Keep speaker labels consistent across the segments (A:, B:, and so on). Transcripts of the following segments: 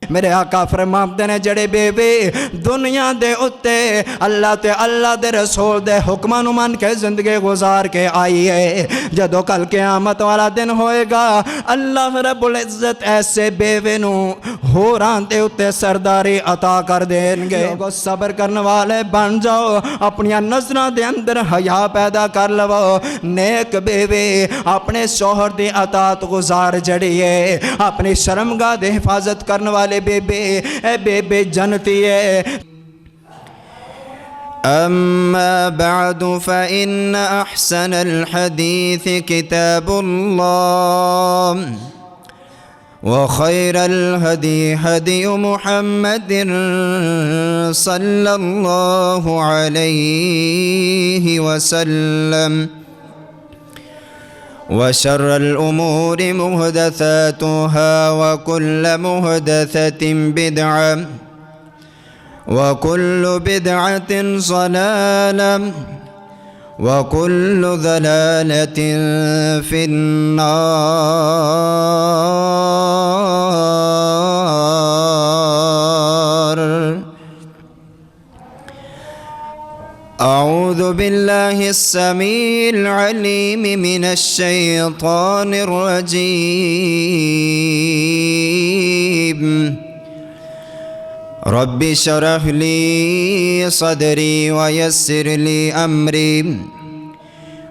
A: میرے آقا فرماتے نے جڑے بیوی دنیا دے اتے اللہ تے اللہ دے رسول دے حکماں نوں من کے زندگی گزار کے آئی ہے، جدو کل قیامت والا دن ہوئے گا اللہ رب العزت ایسے بیوی نوں ہوراں دے اتے سرداری عطا کر دیں گے۔ لوگو صبر کرنے والے بن جاؤ، اپنی نظروں دے اندر حیا پیدا کر لو۔ نیک بیوی اپنے شوہر دی اطاعت گزار جڑی ہے، اپنی شرمگاہ دی حفاظت کرنے والے بیبی اے بیبی جنتی ہے۔
B: أما بعد فإن أحسن الحديث كتاب الله وخير الهدي هدي محمد صلى الله عليه وسلم وشر الأمور محدثاتها وكل محدثة بدعة وكل بدعة ضلالة وكل ضلالة في النار۔ أعوذ بالله السميع العليم من الشيطان الرجيم۔ رب اشرح لي صدري ويسر لي أمري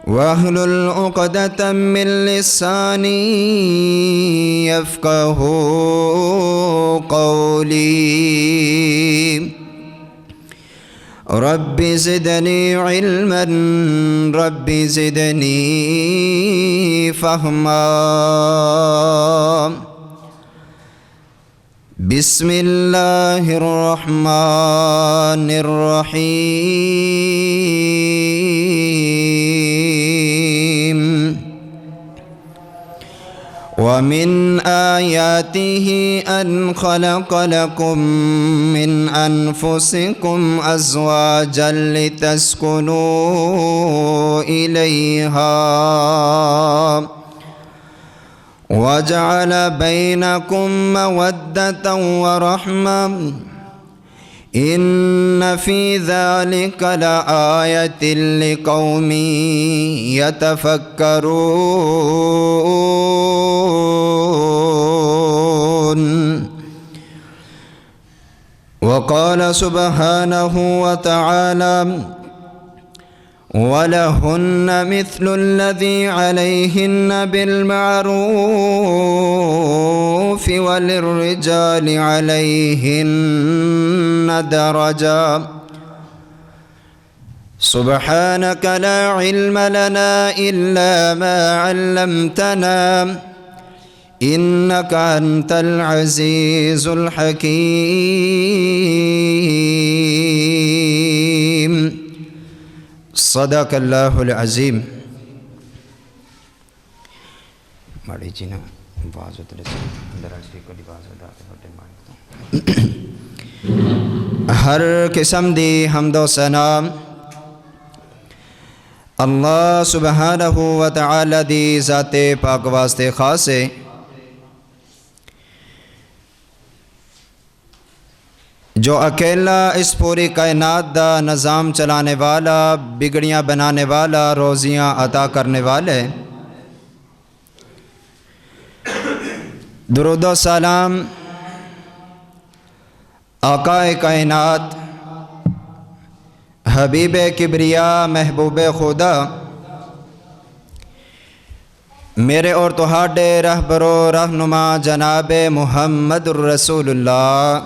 B: واحلل عقدة من لساني يفقه قولي۔ رب زدني علما رب زدني فهما۔ بسم الله الرحمن الرحيم۔ ومن آياته أن خلق لكم من أنفسكم أزواجا لتسكنوا إليها وجعل بينكم مودة ورحمة إن في ذلك لآية لقوم يتفكرون۔ وقال سبحانه وتعالى ولهن مثل الذي عليهن بالمعروف وللرجال عليهن درجة۔ سبحانك لا علم لنا إلا ما علمتنا إنك أنت العزيز الحكيم۔ صدق اللہ العظیم۔ ماڑی جی نا باز اترے سے اندر آجری کو باز اداتے ہوتے مانگتا۔ ہر قسم دی حمد و ثنا اللہ سبحانہ و تعالی دی ذات پاک واسطے خاص ہے، جو اکیلا اس پوری کائنات دا نظام چلانے والا، بگڑیاں بنانے والا، روزیاں عطا کرنے والے۔ درود و سلام آقا کائنات، حبیب کبریا، محبوب خدا، میرے اور تہاڈے رہبر و رہنما جناب محمد الرسول اللہ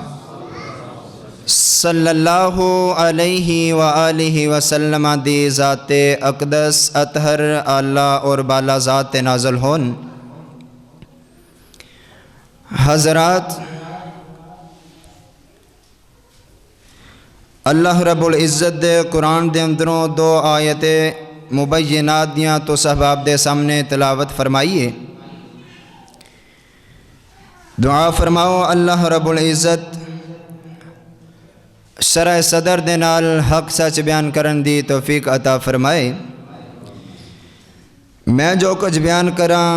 B: صلی اللہ علیہ وآلہ وسلم دی ذات اقدس اطہر اعلیٰ اور بالا ذات نازل ہون۔ حضرات، اللہ رب العزت دے قرآن دے اندروں دو آیت مبینات دیاں تو صحباب دے سامنے تلاوت فرمائیے۔ دعا فرماؤ اللہ رب العزت شرح صدر دے نال حق سچ بیان کرن دی توفیق عطا فرمائے۔ میں جو کچھ بیان کراں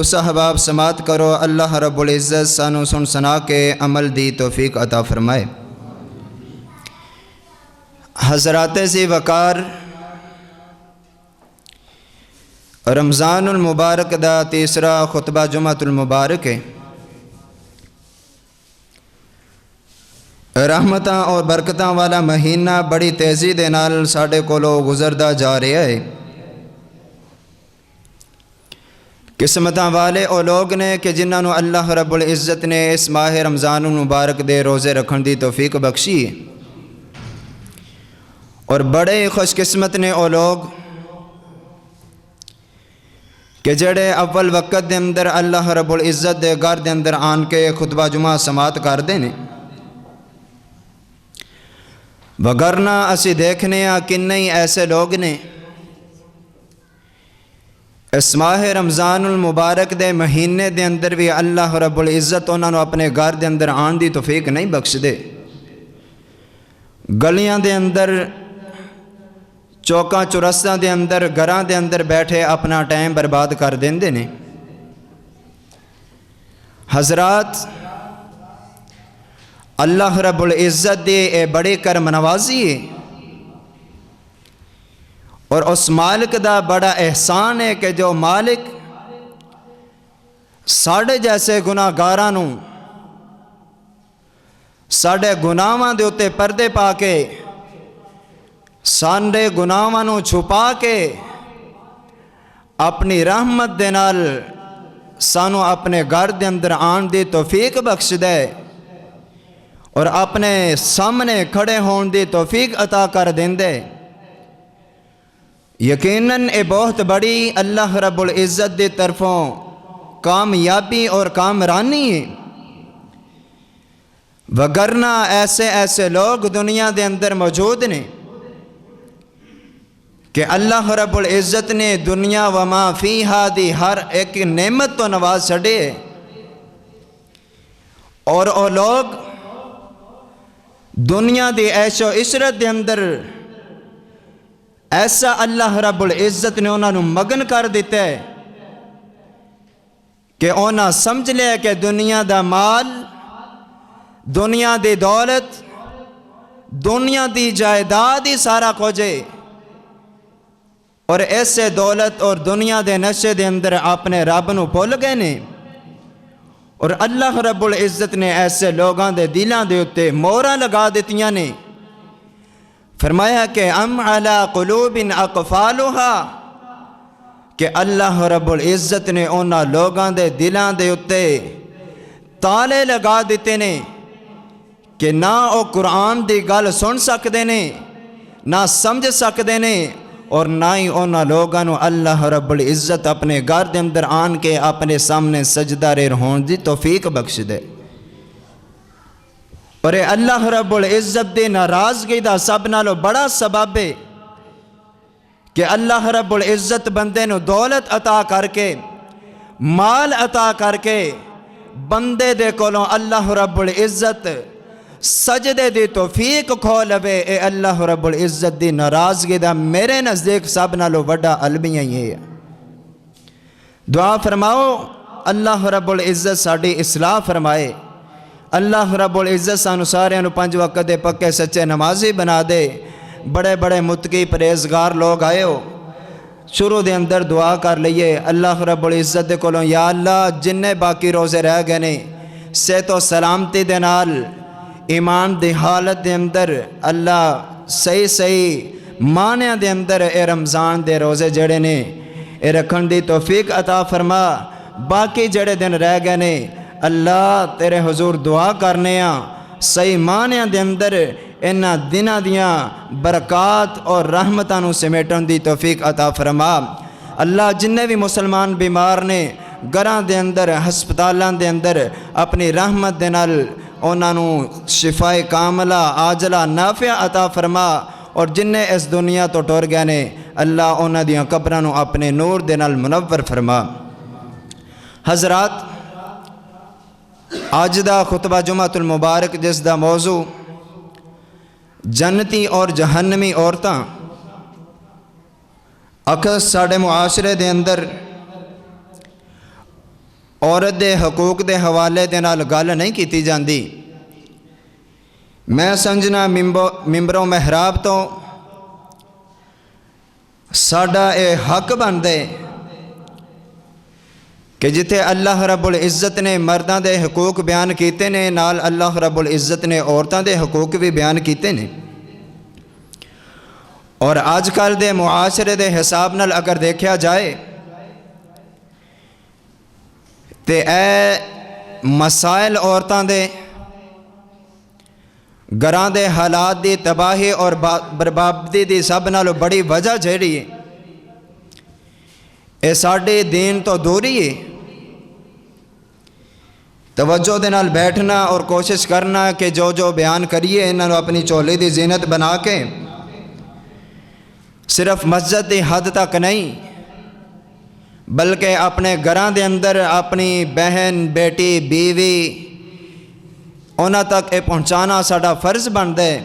B: تسا احباب سماعت کرو، اللہ رب العزت سانو سن سنا کے عمل دی توفیق عطا فرمائے۔ حضرات ذی وقار، رمضان المبارک دا تیسرا خطبہ جمعۃ المبارک ہے۔ رحمتاں اور برکتاں والا مہینہ بڑی تیزی دے نال ساڈے کولوں گزردا جا رہا ہے۔ قسمتاں والے او لوگ نے کہ جنہاں نو اللہ رب العزت نے اس ماہ رمضان المبارک دے روزے رکھن دی توفیق بخشی ہے، اور بڑے خوش قسمت نے او لوگ کہ جڑے اول وقت دے اندر اللہ رب العزت دے گھر دے اندر آن کے خطبہ جمعہ سماعت کردے نے، وگرنہ اسی دیکھنے ہاں کنے ایسے لوگ نے اس ماہ رمضان المبارک دے مہینے دے اندر بھی اللہ رب العزت انہاں نو اپنے گھر دے اندر آن دی توفیق نہیں بخش دے، گلیاں دے اندر چوکاں چورستاں دے اندر گھراں دے اندر بیٹھے اپنا ٹائم برباد کر دیندے نے۔ حضرات، اللہ رب العزت دی اے بڑی کرم نوازی ہے، اور اس مالک دا بڑا احسان ہے کہ جو مالک ساڑھے جیسے گناہ گاراں نوں ساڑھے گناہاں دے اتے پردے پا کے ساڑھے گناہاں نوں چھپا کے اپنی رحمت دے نال سانو اپنے گھر دے اندر آن دی توفیق بخش دے، اور اپنے سامنے کھڑے ہون دی توفیق عطا کر دیندے۔ یقیناً اے بہت بڑی اللہ رب العزت دی طرفوں کامیابی اور کامرانی ہے، وگرنہ ایسے لوگ دنیا دے اندر موجود نے کہ اللہ رب العزت نے دنیا وما فیہا دی ہر ایک نعمت تو نواز چھڑے، اور او لوگ دنیا دی عیش و عشرت دے اندر ایسا اللہ رب العزت نے انہاں نو مگن کر دیتا ہے کہ انہاں سمجھ لے کہ دنیا دا مال، دنیا دی دولت، دنیا دی جائیداد ہی سارا کچھ ہے، اور ایسے دولت اور دنیا دے نشے دے اندر اپنے رب نو بھول گئے نے، اور اللہ رب العزت نے ایسے لوگاں دے دلاں دے اتے موہراں لگا دتیاں نے۔ فرمایا کہ ام علی قلوب اقفالها، کہ اللہ رب العزت نے انہاں لوگاں دے دلاں دے اتے تالے لگا دیتے نے کہ نہ او قرآن دی گل سن سکدے نے، نہ سمجھ سکدے نے، اور نہ ہی انہاں لوگاں نو اللہ رب العزت اپنے گھر دے اندر آن کے اپنے سامنے سجدہ ریر ہون دی توفیق بخش دے۔ اور اے اللہ رب العزت دی ناراضگی دا سب نالو بڑا سبب ہے کہ اللہ رب العزت بندے نو دولت عطا کر کے، مال عطا کر کے بندے دے کولوں اللہ رب العزت سجدے دی توفیق کھو لوے۔ اے اللہ رب العزت دی ناراضگی دا میرے نزدیک سب نالو وڈا المیہ ہی ہے۔ دعا فرماؤ اللہ رب العزت ساڑی اصلاح فرمائے، اللہ رب العزت سانو سارے 5 وقت دے پکے سچے نمازی بنا دے۔ بڑے بڑے متقی پرہیزگار لوگ آئے ہو، شروع دے اندر دعا کر لئیے اللہ رب العزت دے کولوں، یا اللہ جننے باقی روزے رہ گئے نے صحت و سلامتی دے نال ایمان دی حالت دے اندر اللہ صحیح معنیاں دے اندر اے رمضان دے روزے جڑے نے اے رکھن دی توفیق عطا فرما۔ باقی جڑے دن رہ گئے نے اللہ تیرے حضور دعا کرنے ہاں صحیح معنیاں دے اندر انہاں دناں دیاں برکات اور رحمتاں نو سمیٹن دی توفیق عطا فرما۔ اللہ جننے بھی مسلمان بیمار نے گھراں دے اندر ہسپتالاں دے اندر اپنی رحمت دے نال انہاں نو شفا کاملہ عاجلہ نافع عطا فرما، اور جننے اس دنیا تو ٹر گئے نے اللہ انہاں دیاں قبراں نو اپنے نور دے نال منور فرما۔ حضرات، آج دا خطبہ جمعۃ المبارک جس دا موضوع جنتی اور جہنمی عورتاں اکثر ساڑے معاشرے دے اندر عورت دے حقوق دے حوالے دے نال گل نہیں کیتی جاندی۔ میں سمجھنا ممبروں محراب تو ساڈا اے حق بندے کہ جتھے اللہ رب العزت نے مرداں دے حقوق بیان کیتے نے، نال اللہ رب العزت نے عورتاں دے حقوق بھی بیان کیتے نے۔ اور آج کل دے معاشرے دے حساب نال اگر دیکھا جائے تے اے مسائل عورتاں دے گھراں دے حالات دی تباہی اور بربادی دی سب نالوں بڑی وجہ جہڑی ہے اے ساڈے دین تو دوری ہے۔ توجہ دے نال بیٹھنا اور کوشش کرنا کہ جو بیان کریے انہوں اپنی چولی دی زینت بنا کے صرف مسجد دی حد تک نہیں بلکہ اپنے گھراں دے اندر اپنی بہن بیٹی بیوی انہاں تک یہ پہنچانا ساڈا فرض بنتا ہے،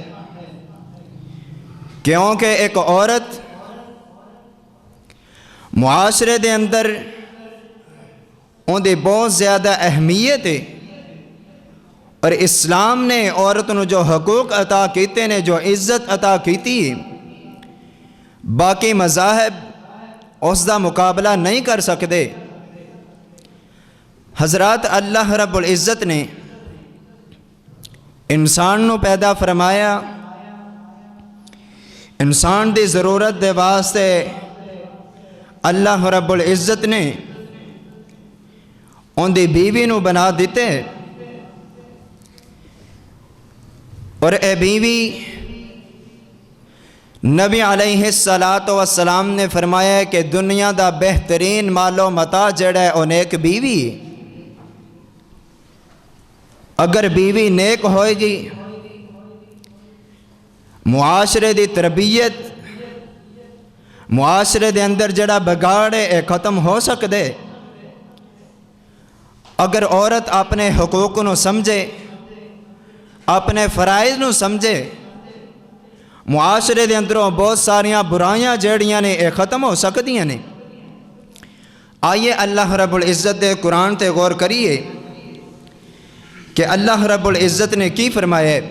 B: کیونکہ ایک عورت معاشرے دے اندر ان دی بہت زیادہ اہمیت ہے، اور اسلام نے عورت نو جو حقوق عطا کیتے نے، جو عزت عطا کیتی ہے، باقی مذاہب اس دا مقابلہ نہیں کر سکتے۔ حضرات اللہ رب العزت نے انسان نو پیدا فرمایا، انسان دی ضرورت دے واسطے اللہ رب العزت نے ان دی بیوی نو بنا دیتے، اور اے بیوی نبی علیہ السلام نے فرمایا کہ دنیا دا بہترین مال و متاع جڑا ہے وہ نیک بیوی ہے۔ اگر بیوی نیک ہوئے گی معاشرے دی تربیت، معاشرے دے اندر جڑا بگاڑ ہے اے ختم ہو سکدے۔ اگر عورت اپنے حقوق نو سمجھے، اپنے فرائض نو سمجھے، معاشرے دے اندروں بہت ساریاں برائیاں جڑیاں نے اے ختم ہو سکدیاں نے۔ آئیے اللہ رب العزت دے قرآن تے غور کریے کہ اللہ رب العزت نے کی فرمایا ہے۔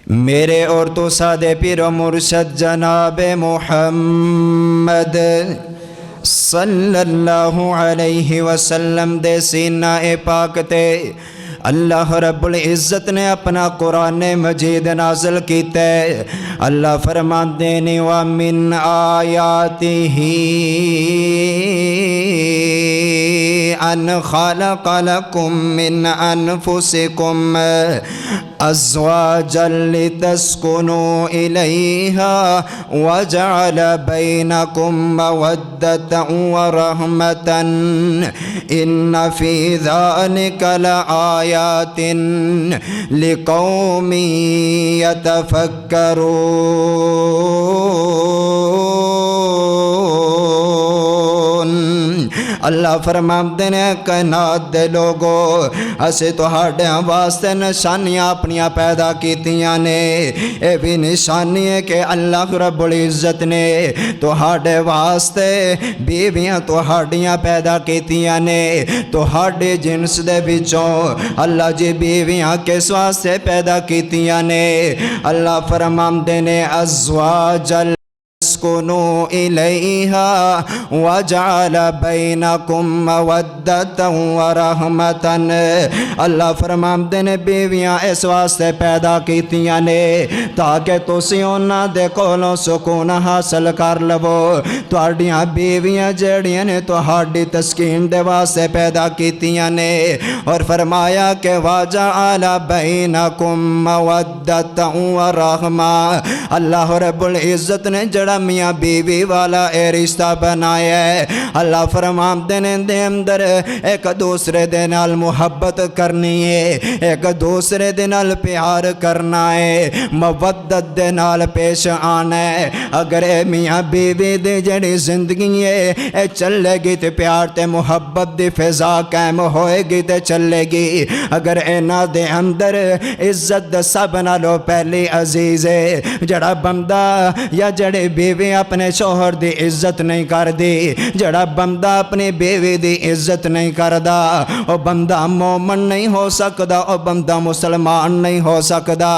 B: میرے اور تو سادے پیر و مرشد جناب محمد صلی اللہ علیہ وسلم دے سینہ پاک تے اللہ رب العزت نے اپنا قرآن مجید نازل کیتا ہے۔ اللہ فرماتے ہیں وَمِنْ آیَاتِهِ أَنْ خَلَقَ لَكُم مِّنْ أَنفُسِكُمْ أَزْوَاجًا لِتَسْكُنُوا إِلَيْهَا وَجَعَلَ بَيْنَكُم مَّوَدَّةً وَرَحْمَةً إِنَّ فِي ذَلِكَ لَآيَاتٍ لِقَوْمٍ يَتَفَكَّرُونَ۔ اللہ فرماتے ہیں کائنات دے لوگو، اسے تہاڈیاں واسطے نشانیاں اپنیاں پیدا کیتیاں نے۔ اے بھی نشانی ہے کہ اللہ رب العزت نے تہاڈے واسطے بیویاں تہاڈیاں پیدا کیتیاں نے۔ تہاڈے جنس دے وچوں اللہ جی بیویاں کس واسطے پیدا کیتیاں نے؟ اللہ فرماتے ہیں ازواجا اسکنوا الیہا وجعل بینکم مودۃ ورحمۃ۔ اللہ فرماتے ہیں بیویاں اس واسطے پیدا کیتیاں نے تاکہ تسی انہاں دے کولوں سکون حاصل کر لو۔ تہاڈیاں بیویاں جڑیاں نے تہاڈی تسکین دے واسطے پیدا کیتیاں نے، اور فرمایا کہ وجعل بینکم مودۃ ورحمۃ۔ اللہ رب العزت نے جڑا میاں بیوی والا اے رشتہ بنایا ہے، اللہ فرماتے ہیں دے اندر ایک دوسرے دے نال محبت کرنی ہے، ایک دوسرے دے نال پیار کرنا ہے، مودت دے نال پیش آنا ہے۔ اگر اے میاں بیوی دے جڑی زندگی ہے اے چلے گی تے پیار تے محبت دی فضا قائم ہوئے گی تے چلے گی۔ اگر اینا دے اندر عزت سب نالو پہلی عزیز ہے، جڑا بندہ یا جڑے بیوی
A: بیوی اپنے شوہر دی عزت نہیں کر دی، جڑا بندہ اپنی بیوی دی عزت نہیں کردا او بندہ مومن نہیں ہو سکدا، او بندہ مسلمان نہیں ہو سکدا۔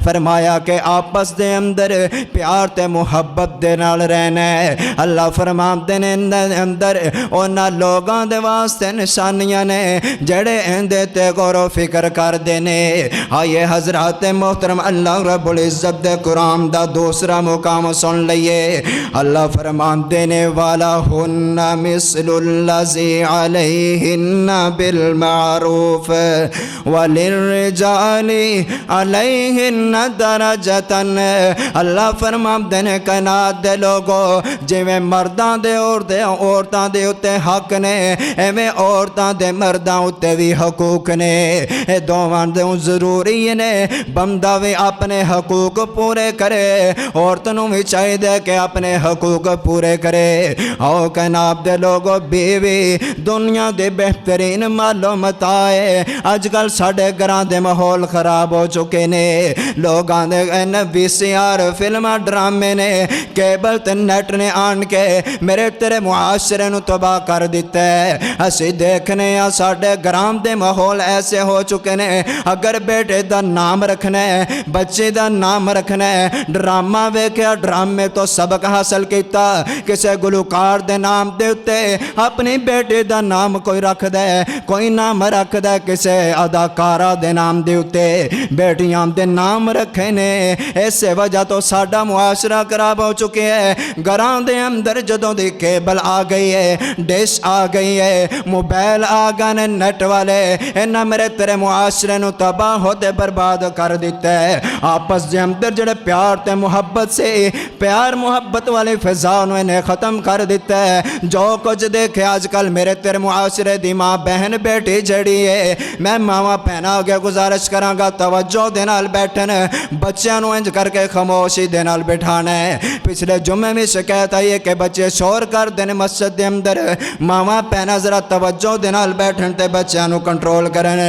A: فرمایا کہ آپس دے اندر پیار تے محبت دے نال رہنا ہے۔ اللہ فرماندے نے اندر اونا لوگاں دے واسطے نشانیاں نے جڑے اندے تے غور و فکر کر دینے۔ آئیے حضرات محترم اللہ رب العزت دے قرآن دا دوسرا مقام سن لئیے۔ اللہ فرماندے نے وَلَهُنَّ مِثْلُ الَّذِي عَلَيْهِنَّ بِالْمَعْرُوفِ وَلِلرِّجَالِ عَلَيْهِنَّ دَرَجَةً۔ اللہ فرماندے نے کائنات دے لوگو جویں مرداں دے عورتاں دے اتے حق نے ایویں عورتاں دے مرداں اتے بھی حقوق نے۔ اے دوواں دے ضروری نے بندہ بھی اپنے حقوق پورے کرے، عورتوں بھی چاہیے کہ اپنے حقوق پورے کرے۔ او کائنات دے لوگو بیوی دنیا دے بہترین مالو متائے۔ اج کل ساڈے گھراں دے ماحول خراب ہو چکے نے، لوگاں دے VCR فلماں ڈرامے نے کیبل تے نیٹ نے آن کے میرے تیرے معاشرے نو تباہ کر دیتا ہے۔ اسی دیکھنے یا ساڈے گھراں دے ماحول ایسے ہو چکے نے، اگر بیٹے دا نام رکھنا ہے، بچے دا نام رکھنا ہے، ڈرامہ ویکھیا، ڈرامے تو سبق حاصل کیتا، کسے گلوکار دے نام دے اتے اپنی بیٹے دا نام کوئی رکھ دے، کوئی نام رکھ دے کسے اداکارہ دے نام دے اتے بیٹیاں دے نام رکھے نے۔ ایسے وجہ تو ساڈا معاشرہ خراب ہو چکے ہے۔ گھراں دے اندر جدوں دی کیبل آ گئی ہے، ڈش آ گئی ہے، موبائل آ گئے نے، نیٹ والے انہاں میرے تیرے معاشرے نو تباہ ہوتے برباد کر دیتا ہے۔ آپس دے اندر جڑے پیار تے محبت سے پیار محبت والے فضا نو انہیں ختم کر دیتا ہے۔ جو کچھ دیکھے آج کل میرے تیرے معاشرے دی ماں بہن بیٹی جڑی ہے، میں ماما پہنا گیا گزارش کراں گا توجہ دے نال بیٹھن، بچیاں نو انج کر کے خاموشی دے نال بٹھانا ہے۔ پچھلے جمعے میں شکایت آئی ہے کہ بچے شور کر دین مسجد دے اندر، ماما پہنا ذرا توجہ دے نال بیٹھن تے بچیاں نو کنٹرول کرن۔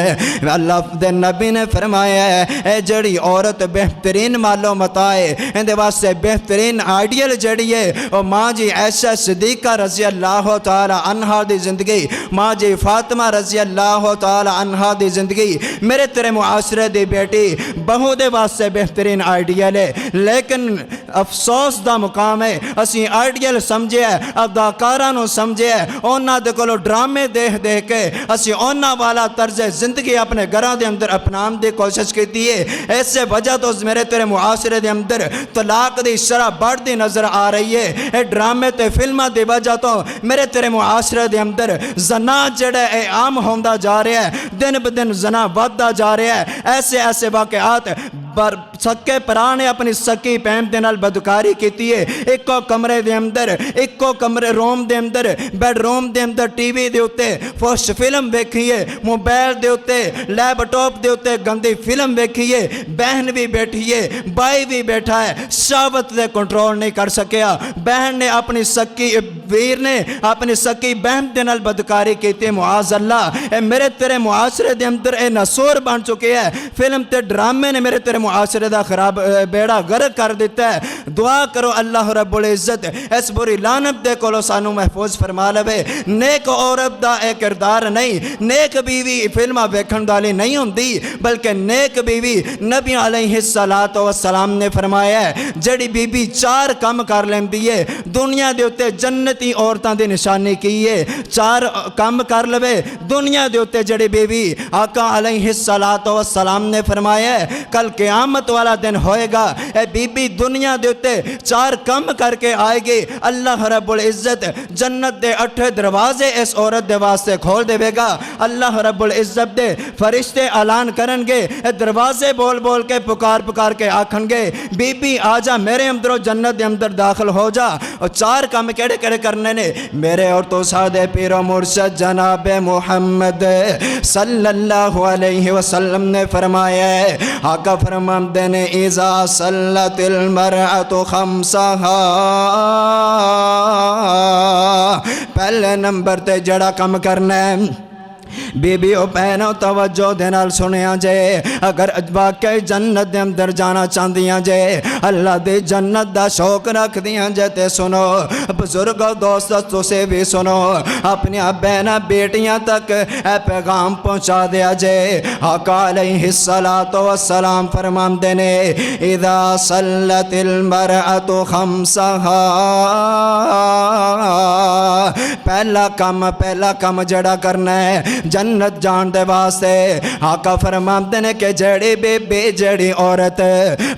A: اللہ دے نبی نے فرمایا ہے اے جڑی عورت بہترین مالو متائے اندے واسطے بہترین آئیڈیل جڑی ہے او ماں جی عائشہ صدیقہ رضی اللہ تعالی عنہا دی زندگی، ماں جی فاطمہ رضی اللہ تعالی عنہا دی زندگی میرے تیرے معاشرے دی بیٹی بہو دے واسطے بہترین آئیڈیل ہے۔ لیکن افسوس دا مقام ہے اسی آئیڈیل سمجھے اداکاراں نو سمجھے اونا دے کولو ڈرامے دیکھ دیکھ کے اسی اونا والا طرز زندگی اپنے گھراں دے اندر اپنام دی کوشش کیتی ہے۔ ایسے وجہ تو میرے تیرے معاشرے دے اندر طلاق دی شرح بڑھتی نظر آ رہی ہے۔ اے ڈرامے تے فلمہ دی وجہ تو میرے تیرے معاشرے دے اندر زنا جڑے اے عام ہوندا جا رہا ہے، دن بدن زنا بڑھتا جا رہا ہے۔ ایسے ایسے واقعات سکے پرانے اپنی سکی پہن دے نال بدکاری کیتی ہے۔ ایکو کمرے دے اندر ایکو کمرے روم دے اندر بیڈ روم دے اندر ٹی وی دے اتے فوش فلم ویکھیے، موبائل دے اتے لیپ ٹاپ دے اتے گندی فلم ویکھیے، بہن بھی بیٹھی ہے، بھائی بھی بیٹھا ہے، شہوت دے کنٹرول نہیں کر سکیا۔ بہن نے اپنی سکی ویر نے اپنی سکی بہن دے نال بدکاری کیتی، معاذ اللہ۔ اے میرے تیرے معاشرے دے اندر اے نسور بن چکے ہیں۔ فلم تے ڈرامے نے میرے تیرے معاشرے دا خراب بیڑا غرق کر دیتا ہے۔ دعا کرو اللہ رب العزت اس بری لعنت دے کولو سانو محفوظ فرما لے۔ نیک عورت دا اے کردار نہیں، نیک بیوی فلمہ ویکھن والی نہیں ہوندی، بلکہ نیک بیوی نبی علیہ السلام نے فرمایا ہے جڑی بیوی چار کم کر لیندی ہے دنیا دے اتے جنتی عورتاں دی نشانی کی ہے۔ چار کم کر لوے دنیا دے اتے جڑی بیوی آقا علیہ السلام نے فرمایا ہے کل قیامت والا دن ہوئے گا اے بی بی دنیا دے اتے چار کم کر کے آئے گی، اللہ رب العزت جنت دے 8 دروازے اس عورت دے واسطے کھول دے گا۔ اللہ رب العزت دے فرشتے اعلان کرن گے، اے دروازے بول بول کے پکار پکار کے آکھن گے بی بی آجا میرے اندروں جنت دے اندر داخل ہو جا۔ اور چار کام کیڑے کیڑے کرنے نے میرے اور تو سادے پیر و مرشد جناب محمد صلی اللہ علیہ وسلم نے فرمایا ہے۔ آقا فرماندے نے اذا صلت المرأة خمسہا، پہلے نمبر تے جڑا کم کرنا ہے بیبیو بہنوں توجہ دے نال سنیا جے اگر واقعی جنت دے اندر جانا چاندیاں جے اللہ دے جنت دا شوق رکھ دیاں جے تے سنو بزرگ دوست تسے بھی سنو اپنی بہنہ بیٹیاں تک اے پیغام پہنچا دیا جے آقا علیہ السلام فرماندے نے اذا صلت المرأة خمسہا پہلا کم جڑا کرنا ہے جنت جان دے واسطے آقا فرماندے نے کہ جڑی بے جڑی عورت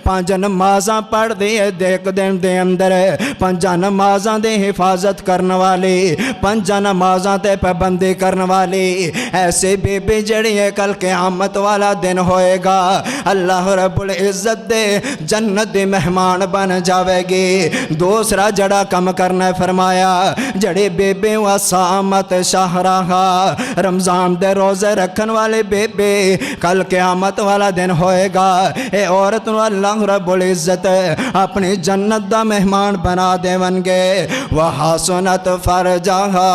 A: 5 نمازاں پڑھ دی ہے دیکھ دن دے اندر 5 نمازاں دے حفاظت کرنے والی 5 نمازاں تے پابندی کرنے والی ایسے بے جڑی ہے کل قیامت والا دن ہوئے گا اللہ رب العزت دے جنت دے مہمان بن جاوے گی دوسرا جڑا کم کرنا ہے فرمایا جڑے بے وسامت شہرہا رمضان دے روزے رکھن والے بے کل قیامت والا دن ہوئے گا اے عورت نو اللہ رب العزت اپنی جنت دا مہمان بنا دے ونگے وحسنت فرجہا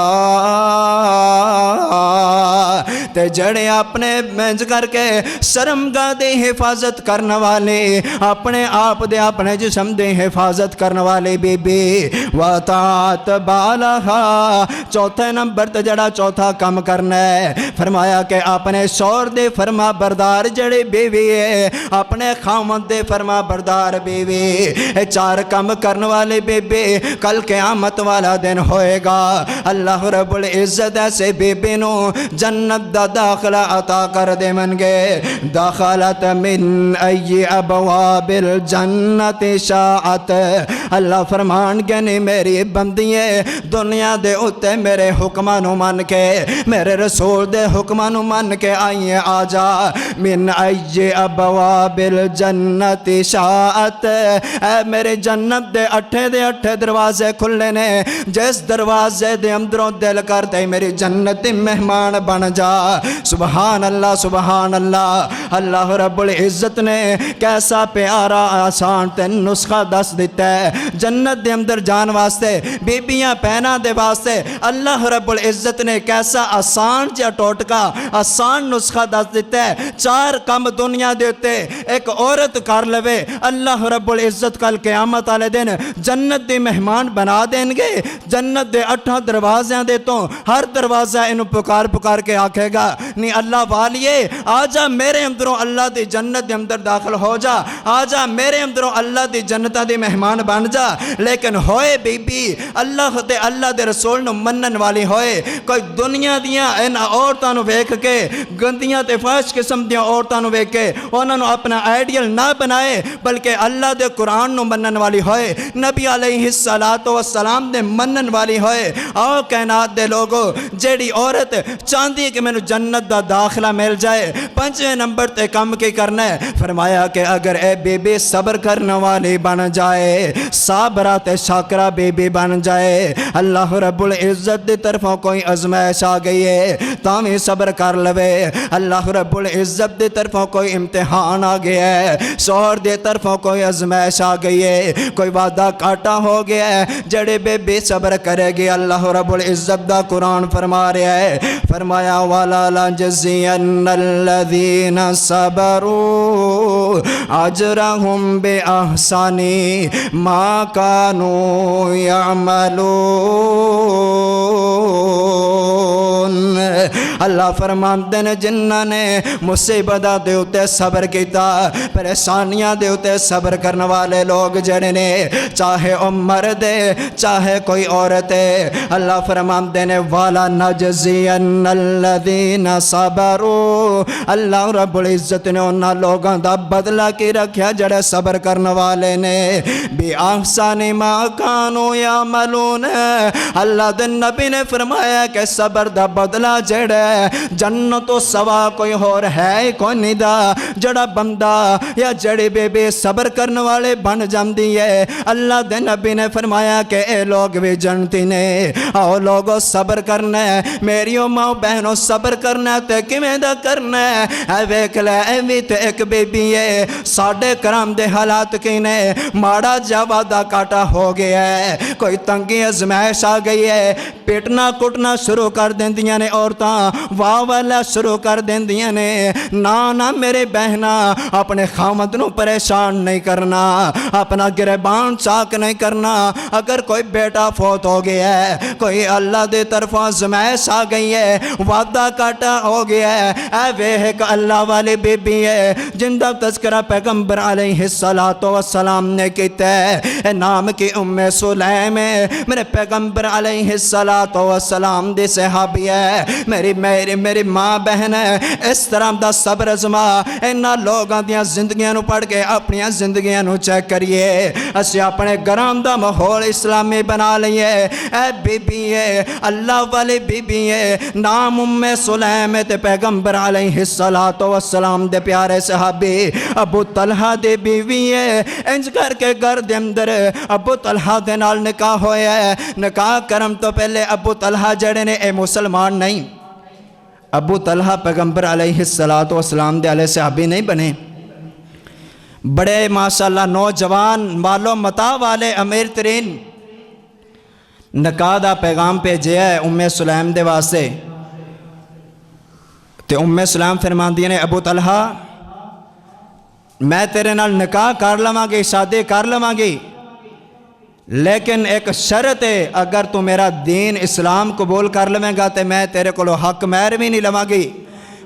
A: تے جڑے اپنے منج کر کے شرمگاہ دی حفاظت کرنے والے اپنے آپ دے اپنے جسم دی حفاظت کرنے والے بی وطاعت بالہا چوتھے نمبر تے جڑا چوتھا کم کرنا ہے فرمایا کہ اپنے شور دے فرما بردار جڑے بیوی ہے اپنے خامد دے فرما بردار بیوی 4 کم کرنے والے بی کل قیامت والا دن ہوئے گا اللہ رب العزت ایسے بی نو جنت دا داخلہ عطا کر دے منگے داخلت من ای ابواب الجنت شاعت اللہ فرمان گنی میری بندیے دنیا دے اتے میرے حکمانو من کے میرے رسول دے حکمانو من کے آئیے آجا من ای ابواب الجنت شاعت اے میرے جنت دے 8 دروازے کھلے نے جس دروازے دے اندروں دل کرتے میری جنت مہمان بن جا سبحان اللہ سبحان اللہ اللہ رب العزت نے کیسا پیارا آسان تے نسخہ دس دیتا ہے جنت دے اندر جان واسطے بیبیاں پہنا دے واسطے اللہ رب العزت نے کیسا آسان جا ٹوٹکا آسان نسخہ دس دیتا ہے 4 کم دنیا دیتے ایک عورت کر لوے اللہ رب العزت کل قیامت والے دن جنت دے مہمان بنا دیں گے جنت دے 8 دروازیاں دے تو ہر دروازہ انہوں پکار کے آکھے گا نہیں اللہ والیے آجا میرے اندروں اللہ دی جنت دے اندر داخل ہو جا آجا میرے اندروں اللہ دی جنتہ دی مہمان بن جا لیکن ہوئے بی اللہ دے رسول نو منن والی ہوئے کوئی دنیا دیاں ان عورتاں نو ویکھ کے گندیاں تے فحش قسم دیاں عورتاں نو ویکھ کے انہاں نو اپنا آئیڈیل نہ بنائے بلکہ اللہ دے قرآن نو منن والی ہوئے نبی علیہ السلام دے منن والی ہوئے آؤ کائنات دے لوگو جیڑی عورت چاندی کہ میں جنت دا داخلہ مل جائے 5ویں نمبر تے کم کی کرنا ہے فرمایا کہ اگر اے بی صبر کرنے والی بن جائے صابرہ تے شاکرہ بی بن جائے اللہ رب العزت دی طرفوں کوئی ازمائش آ گئی ہے تامی صبر کر لوے اللہ رب العزت دی طرفوں کوئی امتحان آ گیا ہے شوہر دی طرفوں کوئی ازمائش آ گئی ہے کوئی وعدہ کاٹا ہو گیا ہے جڑے بی صبر کرے گی اللہ رب العزت دا قرآن فرما رہا ہے فرمایا وَلَا لَجْزِيَنَّ الَّذِينَ صَبَرُوا أَجْرَهُمْ بِأَحْسَنِ مَا كَانُوا يَعْمَلُونَ اللہ فرماندے نے جنہاں نے مصیبتاں دے اتے صبر کیتا پریشانیاں دے اتے صبر کرنے والے لوگ جڑے نے چاہے مرد چاہے کوئی عورت اللہ فرماندے نے والا نجزین الذین صبروا اللہ رب العزت نے انہاں لوگاں دا بدلہ کی رکھیا جڑے صبر کرنے والے نے بی احسن ما کانوا یعملون اللہ دے نبی نے فرمایا کہ صبر دا بدلہ جڑے جنت و سوا کوئی اور ہے کوئی نہیں دا جڑا بندہ یا جڑی بے صبر کرنے والے بن جاندی ہے اللہ دے نبی نے فرمایا کہ اے لوگ بھی جنتی نے آؤ لوگوں صبر کرنا ہے میری ماں بہنوں صبر کرنا ہے تے کمیں دا کرنا کرنا ہے اے ویکھ لے اے بھی تے ایک بیبی ہے ساڈے کرام دے حالات کی نے ماڑا جا وعدہ کاٹا ہو گیا ہے کوئی تنگی ازمائش آ گئی ہے پیٹنا کٹنا شروع کر دیندیاں نے عورتاں واہ والا شروع کر دیندیاں نے نا میرے بہنا اپنے خامد نو پریشان نہیں کرنا اپنا گریبان چاک نہیں کرنا اگر کوئی بیٹا فوت ہو گیا ہے کوئی اللہ دے طرف آزمائش آ گئی ہے وعدہ کاٹا ہو گیا ہے اے ویک اللہ والی بی بی ہے جن دا تذکرہ پیغمبر علیہ السلام نے کیتا ہے نام کی ام سلیم ہے میرے پیغمبر علیہ السلام دی صحابی ہے میری ماں بہن ہے اس طرح دا صبر ازما انہاں لوگاں دیاں زندگیاں نو پڑھ کے اپنی زندگیاں نو چیک کریے اسی اپنے گرام دا ماحول اسلامی بنا لئیے اے بی بی ہے اللہ والی بی بی ہے نام ام سلیم تے پیغمبر علیہ السلام دے پیارے صحابی ابو طلحہ دے بیوی ہے انج کر کے گھر دے اندر ابو طلحہ دے نال نکاح ہویا ہے نکاح کرم تو پہلے ابو طلحہ جڑے نے اے مسلمان نہیں ابو طلحہ پیغمبر علیہ السلام دے علیہ صحابی نہیں بنے بڑے ماشاءاللہ نوجوان مالو متا والے امیر ترین نکاح دا پیغام بھیجیا ہے ام سلیم دے واسطے تے ام سلیم فرماندی نے ابو طلحہ میں تیرے نال نکاح کر لواں گی شادی کر لواں گی لیکن ایک شرط ہے اگر تو میرا دین اسلام قبول کر لویں گا تے میں تیرے کو حق مہر بھی نہیں لواں گی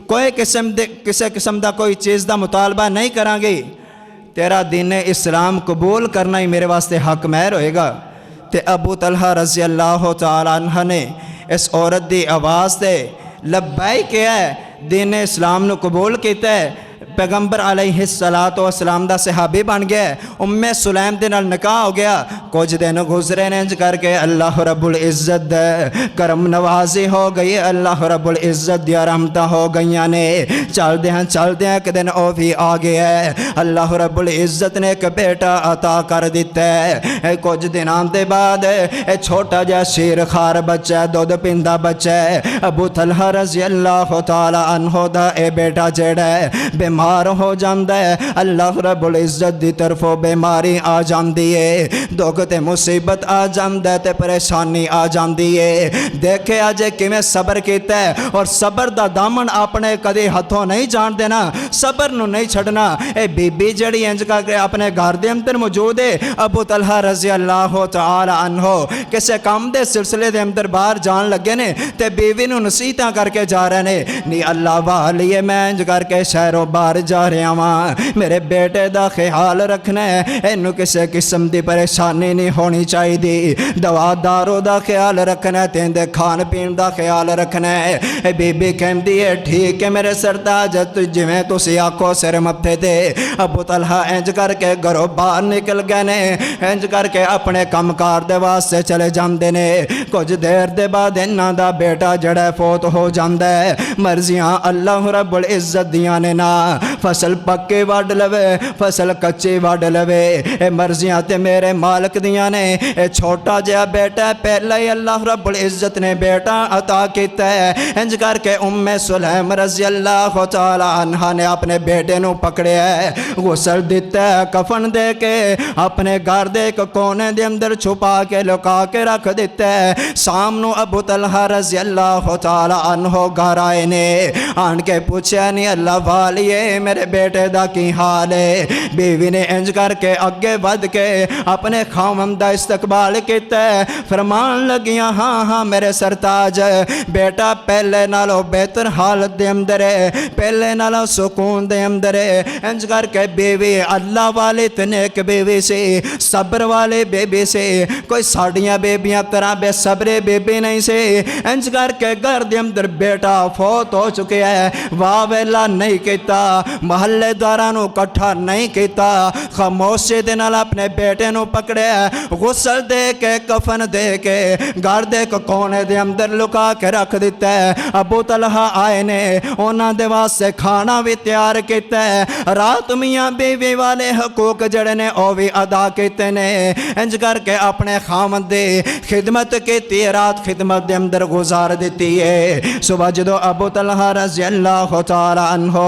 A: کوئی کسی قسم دا کوئی چیز دا مطالبہ نہیں کراں گی تیرا دین اسلام قبول کرنا ہی میرے واسطے حق مہر ہوئے گا تے ابو طلحہ رضی اللہ تعالی عنہ نے اس عورت دی آواز دے لبیک کیا ہے دین اسلام نو قبول کیتا ہے پیغمبر علیہ السلام دا صحابی بن گیا ام سلیم دے نال نکاح ہو گیا کچھ دن گزرے نے انج کر کے اللہ رب العزت کرم نوازی ہو گئی اللہ رب العزت دیا رحمتہ ہو گئیاں نے چل دے ایک دن او بھی آ گیا ہے اللہ رب العزت نے ایک بیٹا عطا کر دیتا ہے کچھ دنان دے بعد چھوٹا جا شیر خار بچہ ہے دودھ پیندا بچہ ہے ابو طلحہ رضی اللہ تعالی عنہ دا اے بیٹا جیڑا ہے بیمار ہو جاندہ ہے اللہ رب العزت دی طرفوں بیماری آ جاندی ہے دکھ تے مصیبت آ جاندہ ہے تے پریشانی آ جاندی ہے دیکھے آجے کہ میں صبر کیتا ہے اور صبر دا دامن اپنے کدی ہتھوں نہیں جان دینا صبر نو نہیں چھڑنا اے بی بی جڑی انج کا کہ اپنے گھر دے اندر موجود ہے ابو طلحہ رضی اللہ تعالی عنہ کسے کام دے سلسلے دے اندر باہر جان لگے نے تے بیوی نو نصیحتاں کر کے جا رہے نے نی اللہ والیے میں انج کر کے شہروں باہر جا رہے ہاں میرے بیٹے دا خیال رکھنا ہے اینو کسے قسم دی پریشانی نہیں ہونی چاہی دی دوا دارو دا خیال رکھنا ہے تین دے کھان پین دا خیال رکھنا ہے بی بی کہندی ہے ٹھیک ہے میرے سرتاج جویں تسی آکھو سر متھے تے ابو طلحہ انج کر کے گھروں باہر نکل گئے نے انج کر کے اپنے کم کار دے واسطے چلے جاندے نے کچھ دیر دے بعد انہاں دا بیٹا جڑا فوت ہو جاندا ہے مرضیاں اللہ رب العزت دیاں نے نا فصل پکے وڈ لوے فصل کچے وڈ لوے اے مرضیاں تے میرے مالک دیاں نے اے چھوٹا جہا بیٹا پہلا ہی اللہ رب العزت نے بیٹا عطا کیتا ہے انج کر کے ام سلیم رضی اللہ تعالی عنہ نے اپنے بیٹے نو پکڑیا ہے غسل دیتا ہے کفن دے کے اپنے گھر دے ایک کونے دے اندر چھپا کے لکا کے رکھ دیتا ہے سامنو ابو طلحہ رضی اللہ تعالی عنہ گھر آئے نے آن کے پوچھا نہیں اللہ والیے میرے بیٹے دا کی حال ہے بیوی نے انج کر کے اگے ود کے اپنے خاوند دا استقبال کیتا ہے فرمان لگیاں ہاں میرے سرتاج بیٹا پہلے نالو بہتر حالت دے اندر ہے پہلے نالو سکون دے اندر ہے انج کر کے بیوی اللہ والے تنیک بیوی سے صبر والے بیبی سے کوئی ساڑیاں بیبیاں طرح بے صبرے بیبی نہیں سے انج کر کے گھر دے اندر بیٹا فوت ہو چکے ہے واہ ویلا نہیں کیتا محلے داراں نو کٹھا نہیں کیتا خاموشی دے نال اپنے بیٹے نو پکڑیا غسل دے کے کفن دے کے گھر دے کونے دے اندر لکا کے رکھ دیتا ہے ابو طلحہ آئے نے انہاں دے واسطے کھانا بھی تیار کیتا ہے رات میاں بیوی والے حقوق جڑے نے او بھی ادا کیتے نے انج کر کے اپنے خامد دے خدمت کیتی رات خدمت دے اندر گزار دیتی ہے صبح جدو ابو طلحہ رضی اللہ تعالی عنہ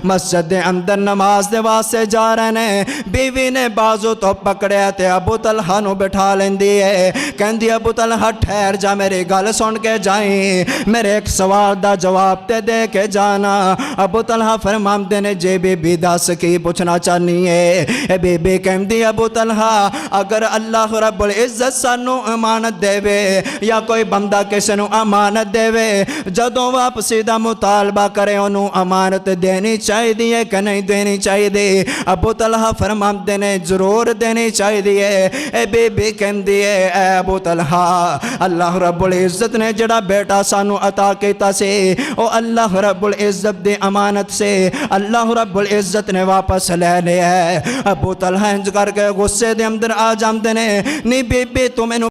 A: مسجد دے اندر نماز دے واسطے جا رہے نے بیوی نے بازو تو پکڑیا تے ابو طلحہ نو بٹھا لیندی ہے کہندی ابو طلحہ ٹھہر جا میری گل سن کے جائیں میرے ایک سوال دا جواب تے دے کے جانا ابو طلحہ فرماندے نے جے بی بی دس کی پوچھنا چاہنی ہے اے بی بی کہندی ابو طلحہ اگر اللہ رب العزت سانو امانت دے وے یا کوئی بندہ کسے نو امانت دے وے جدوں واپسی دا مطالبہ کرے انہوں امانت دینی چاہی دیئے کہ نہیں دینی چاہی دی ابو طلحہ فرماندے نے ضرور دینی چاہی دیئے اے بی بی کہندی ہے اے ابو طلحہ اللہ رب العزت نے جڑا بیٹا سانو عطا کیتا سے او اللہ رب العزت دے امانت سے اللہ رب العزت نے واپس لے لیا ہے ابو طلحہ انج کر کے غصے دے اندر آ جاندے نے نہیں بی بی تو مینوں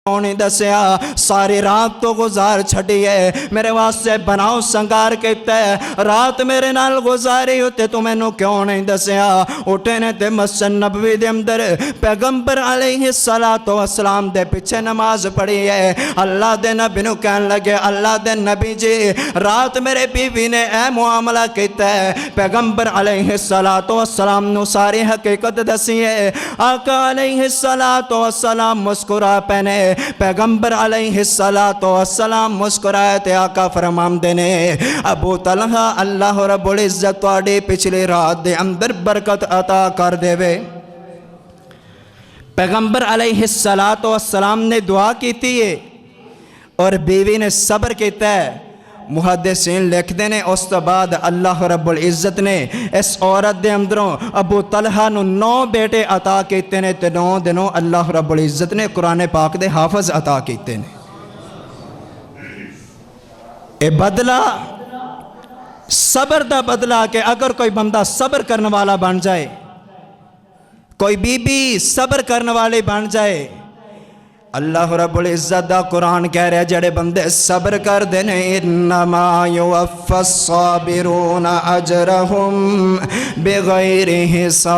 A: نہیں دسیا ساری رات تو گزار چھڑی ہے میرے واسطے بناؤ سنگار کہتا ہے رات میرے نال گزاری ہوتے تو میں نو کیوں نہیں دسیا اٹھے نے تے مسجد نبوی دے اندر پیغمبر علیہ السلام دے پیچھے نماز پڑھی ہے اللہ دے نبی نو کہن لگے اللہ دے نبی جی رات میرے بیوی نے اے معاملہ کہتا ہے پیغمبر علیہ السلام نو ساری حقیقت دسی ہے آقا علیہ السلام مسکرا پہنے پیغمبر علیہ السلام مسکرائے تے آقا فرماندے نے ابو طلحہ اللہ رب العزت تواڈی پچھلی رات دے اندر برکت عطا کر دے وے پیغمبر علیہ السلام نے دعا کیتی ہے اور بیوی نے صبر کیتا ہے محدثین لکھ دینے اس تو بعد اللہ رب العزت نے اس عورت دے اندروں ابو طلحہ نو 9 بیٹے عطا کیتے نے تے 9 دنوں اللہ رب العزت نے قرآن پاک دے حافظ عطا کیتے نے اے بدلہ صبر دا بدلہ کہ اگر کوئی بندہ صبر کرنے والا بن جائے کوئی بی بی صبر کرنے والے بن جائے اللہ رب العزت دا قرآن کہہ رہے جڑے بندے صبر کر دینے انما یوفی الصابرون اجرہم بغیر حساب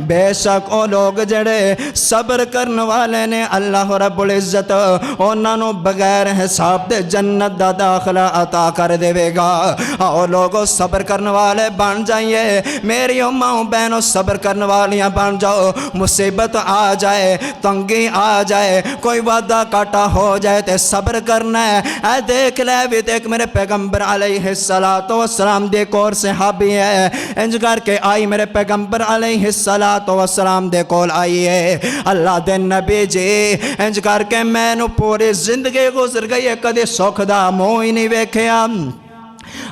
A: بے شک او لوگ جڑے صبر کرنے والے نے اللہ رب العزت انہاں نو بغیر حساب دے جنت دا داخلہ عطا کر دے گا او لوگوں صبر کرنے والے بن جائیے میری اماں بہنوں صبر کرنے والیاں بن جاؤ مصیبت آ جائے تنگی آ جائے کوئی وعدہ کاٹا ہو جائے تے صبر کرنا ہے اے دیکھ لے بھی دیکھ میرے پیغمبر علیہ السلام دے کور صحابی ہے انج کر کے آئی میرے پیغمبر علیہ السلام دے کول آئی ہے اللہ دے نبی جی انج کر کے میں نو پوری زندگی گزر گئی ہے کدی سکھ دا منہ ہی نہیں ویکھیا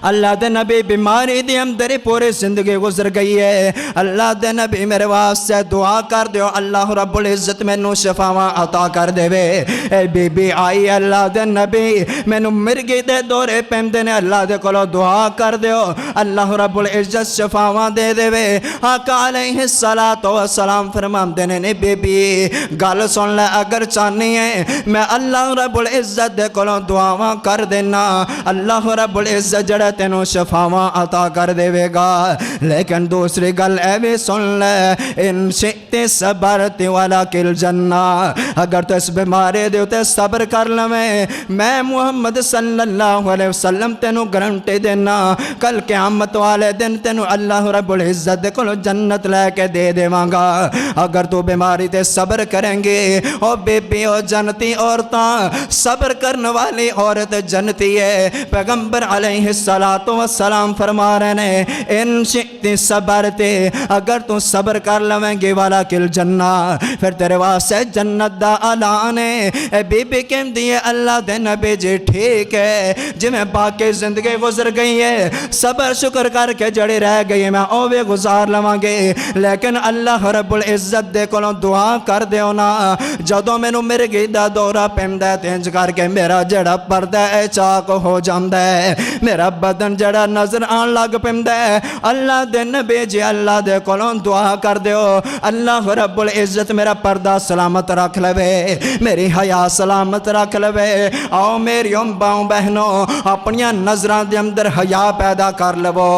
A: اللہ دے نبی بیماری دی اندر پوری زندگی گزر گئی ہے اللہ دے نبی میرے واسطے دعا کر دیو اللہ رب العزت میں نو شفاواں عطا کر دے وے اے بی بی آئی اللہ دے نبی میں نو مرگی دے دورے پیندے نے اللہ دے کولو دعا کر دیو اللہ رب العزت شفاواں دے دے وے آقا علیہ السلام فرماندے نے بی بی گل سن لے اگر چاہنی ہے میں اللہ رب العزت دے کولو دعاواں کر دینا اللہ رب العزت جڑا تینوں شفاواں عطا کر دے گا لیکن دوسری گل اے بھی سن لے ان شئت صبرت ولکل جنہ اگر تو اس بیماری دے تے صبر کر لویں میں محمد صلی اللہ علیہ وسلم تینوں گارنٹی دینا کل قیامت والے دن تینوں اللہ رب العزت کو جنت لے کے دے دیواں گا اگر تو بیماری تے صبر کریں گے او بی بی او جنتی عورتاں صبر کرنے والی عورت جنتی ہے پیغمبر علیہ السلام فرما رہے ہیں ان شئت صبرت اگر تو صبر کر لویں گے ولکل جنہ پھر تیرے واسطے جنت دا اعلان ہے۔ اے بی بی کہندی ہے اللہ دے نبی جی ٹھیک ہے جی میں باقی زندگی گزر گئی ہے صبر شکر کر کے جڑی رہ گئی میں او بھی گزار لواں گے، لیکن اللہ رب العزت دے کولوں دعا کر دیو نا جدوں مینوں مرگی دا دورہ پیندا ہے تے انج کر کے میرا جڑا پردہ ہے چاک ہو جاندا ہے، میرا بدن جڑا نظر آن لگ پیندا ہے۔ اللہ دے نبی جی اللہ دے کولوں دعا کر دیو اللہ رب العزت میرا پردہ سلامت رکھ لوے، میری حیا سلامت رکھ لوے۔ آؤ میری باؤں بہنوں اپنیاں نظراں دے اندر حیا پیدا کر لو۔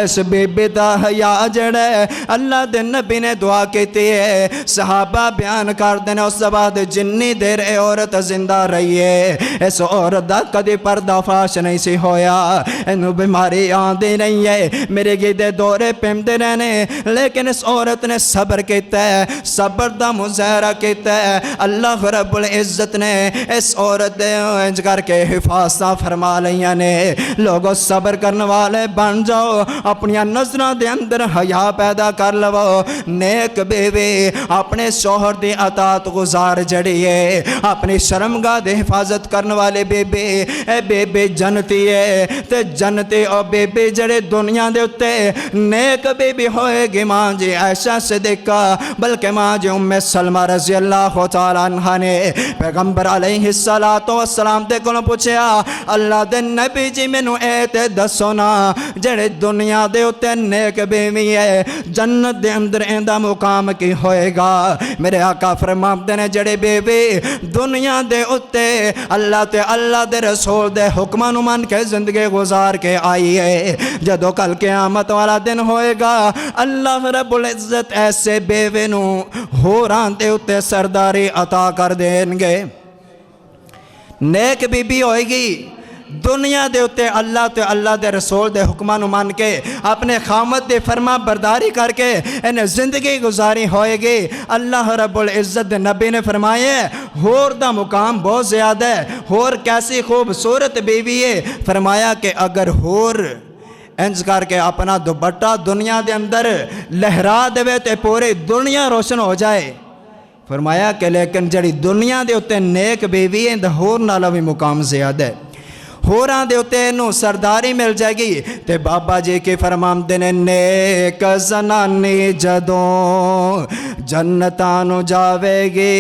A: اس بی بی دا حیا جڑا ہے اللہ دے نبی نے دعا کیتی ہے، صحابہ بیان کر دینے اس بعد جنی دیر اے عورت زندہ رہی ہے اس عورت دا کدی پردہ فاش نہیں سی ہویا، انہوں بیماری آندی نہیں ہے، میرے گیدے دورے پیمدے رہنے، لیکن اس عورت نے صبر کیتا ہے، صبر دا مظاہرہ کیتا ہے۔ اللہ رب العزت نے اس عورت دے انج کر کے حفاظتہ فرما لیاں نے۔ لوگوں صبر کرنے والے بن جاؤ، اپنی نظروں دے اندر حیا پیدا کر لو۔ نیک بیوی اپنے شوہر دی اطاعت گزار جڑی ہے، اپنی شرمگاہ دی حفاظت کرنے والے بی بی اے بی بی جنتی ہے تے جنتی او بی بی جڑے دنیا دے اتے نیک بی بی ہوئے گی ماں جی عائشہ صدیقہ بلکہ ماں جی ام سلمہ رضی اللہ تعالیٰ عنہ نے پیغمبر علیہ السلام دے کولوں پوچھیا اللہ دے نبی جی مینوں اے تے دسو نا جڑے دنیا دے اتے نیک بیوی ہے جنت دے اندر ایندا مقام کی ہوئے گا؟ میرے آقا فرماندے نے جڑے بیوی دنیا دے اتے اللہ تے اللہ دے رسول دے حکماں نوں من کے زندگی گزار کے آئی ہے، جدوں کل قیامت والا دن ہوئے گا اللہ رب العزت ایسے بیوی نوں ہوراں دے اتے سرداری عطا کر دیں گے۔ نیک بی بی ہوئے گی دنیا دے اتے اللہ تے اللہ دے رسول دے حکماں نوں مان کے اپنے خامد دے فرما برداری کر کے انہیں زندگی گزاری ہوئے گی۔ اللہ رب العزت دے نبی نے فرمائے ہور دا مقام بہت زیادہ ہے، ہور کیسی خوبصورت بیوی ہے، فرمایا کہ اگر ہور انج کر کے اپنا دوپٹہ دنیا دے اندر لہرا دے تے پوری دنیا روشن ہو جائے، فرمایا کہ لیکن جڑی دنیا دے اتے نیک بیوی ہے ہور نالوں بھی مقام زیادہ ہے، ہوراں دے اتے انہوں سرداری مل جائے گی۔ تے بابا جی کی فرماندے نے نیک زنانی جدوں جنتاں جاوے گی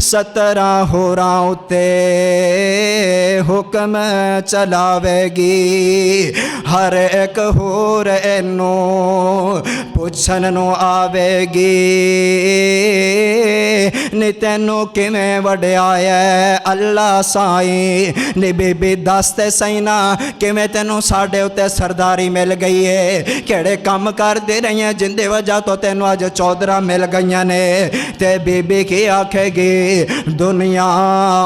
A: 17 ہوراں اتے حکم چلاوے گی، ہر ایک ہور اینوں پوچھن نوں آوے گی نی تینوں کیویں وڈیایا ہے اللہ سائیں، نی بی بی دستے سینا کیویں تینوں ساڈے اتے سرداری مل گئی ہے، کیڑے کم کر دے رہی ہیں جن دی وجہ تو تینوں اج چودرہ مل گئیاں نے۔ تے بی بی کی آکھے گی دنیا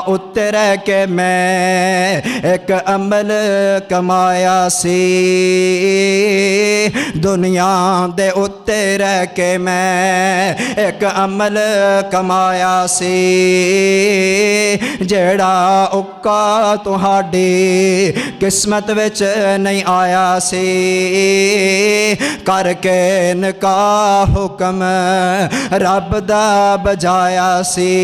A: اتے رہ کے میں ایک عمل کمایا سی، دنیا دے اتے رہ کے میں ایک عمل کمایا سی، جیڑا اوکا تہاڈی قسمت وچ نہیں آیا سی، کر کے نکاح حکم رب دا بجایا سی،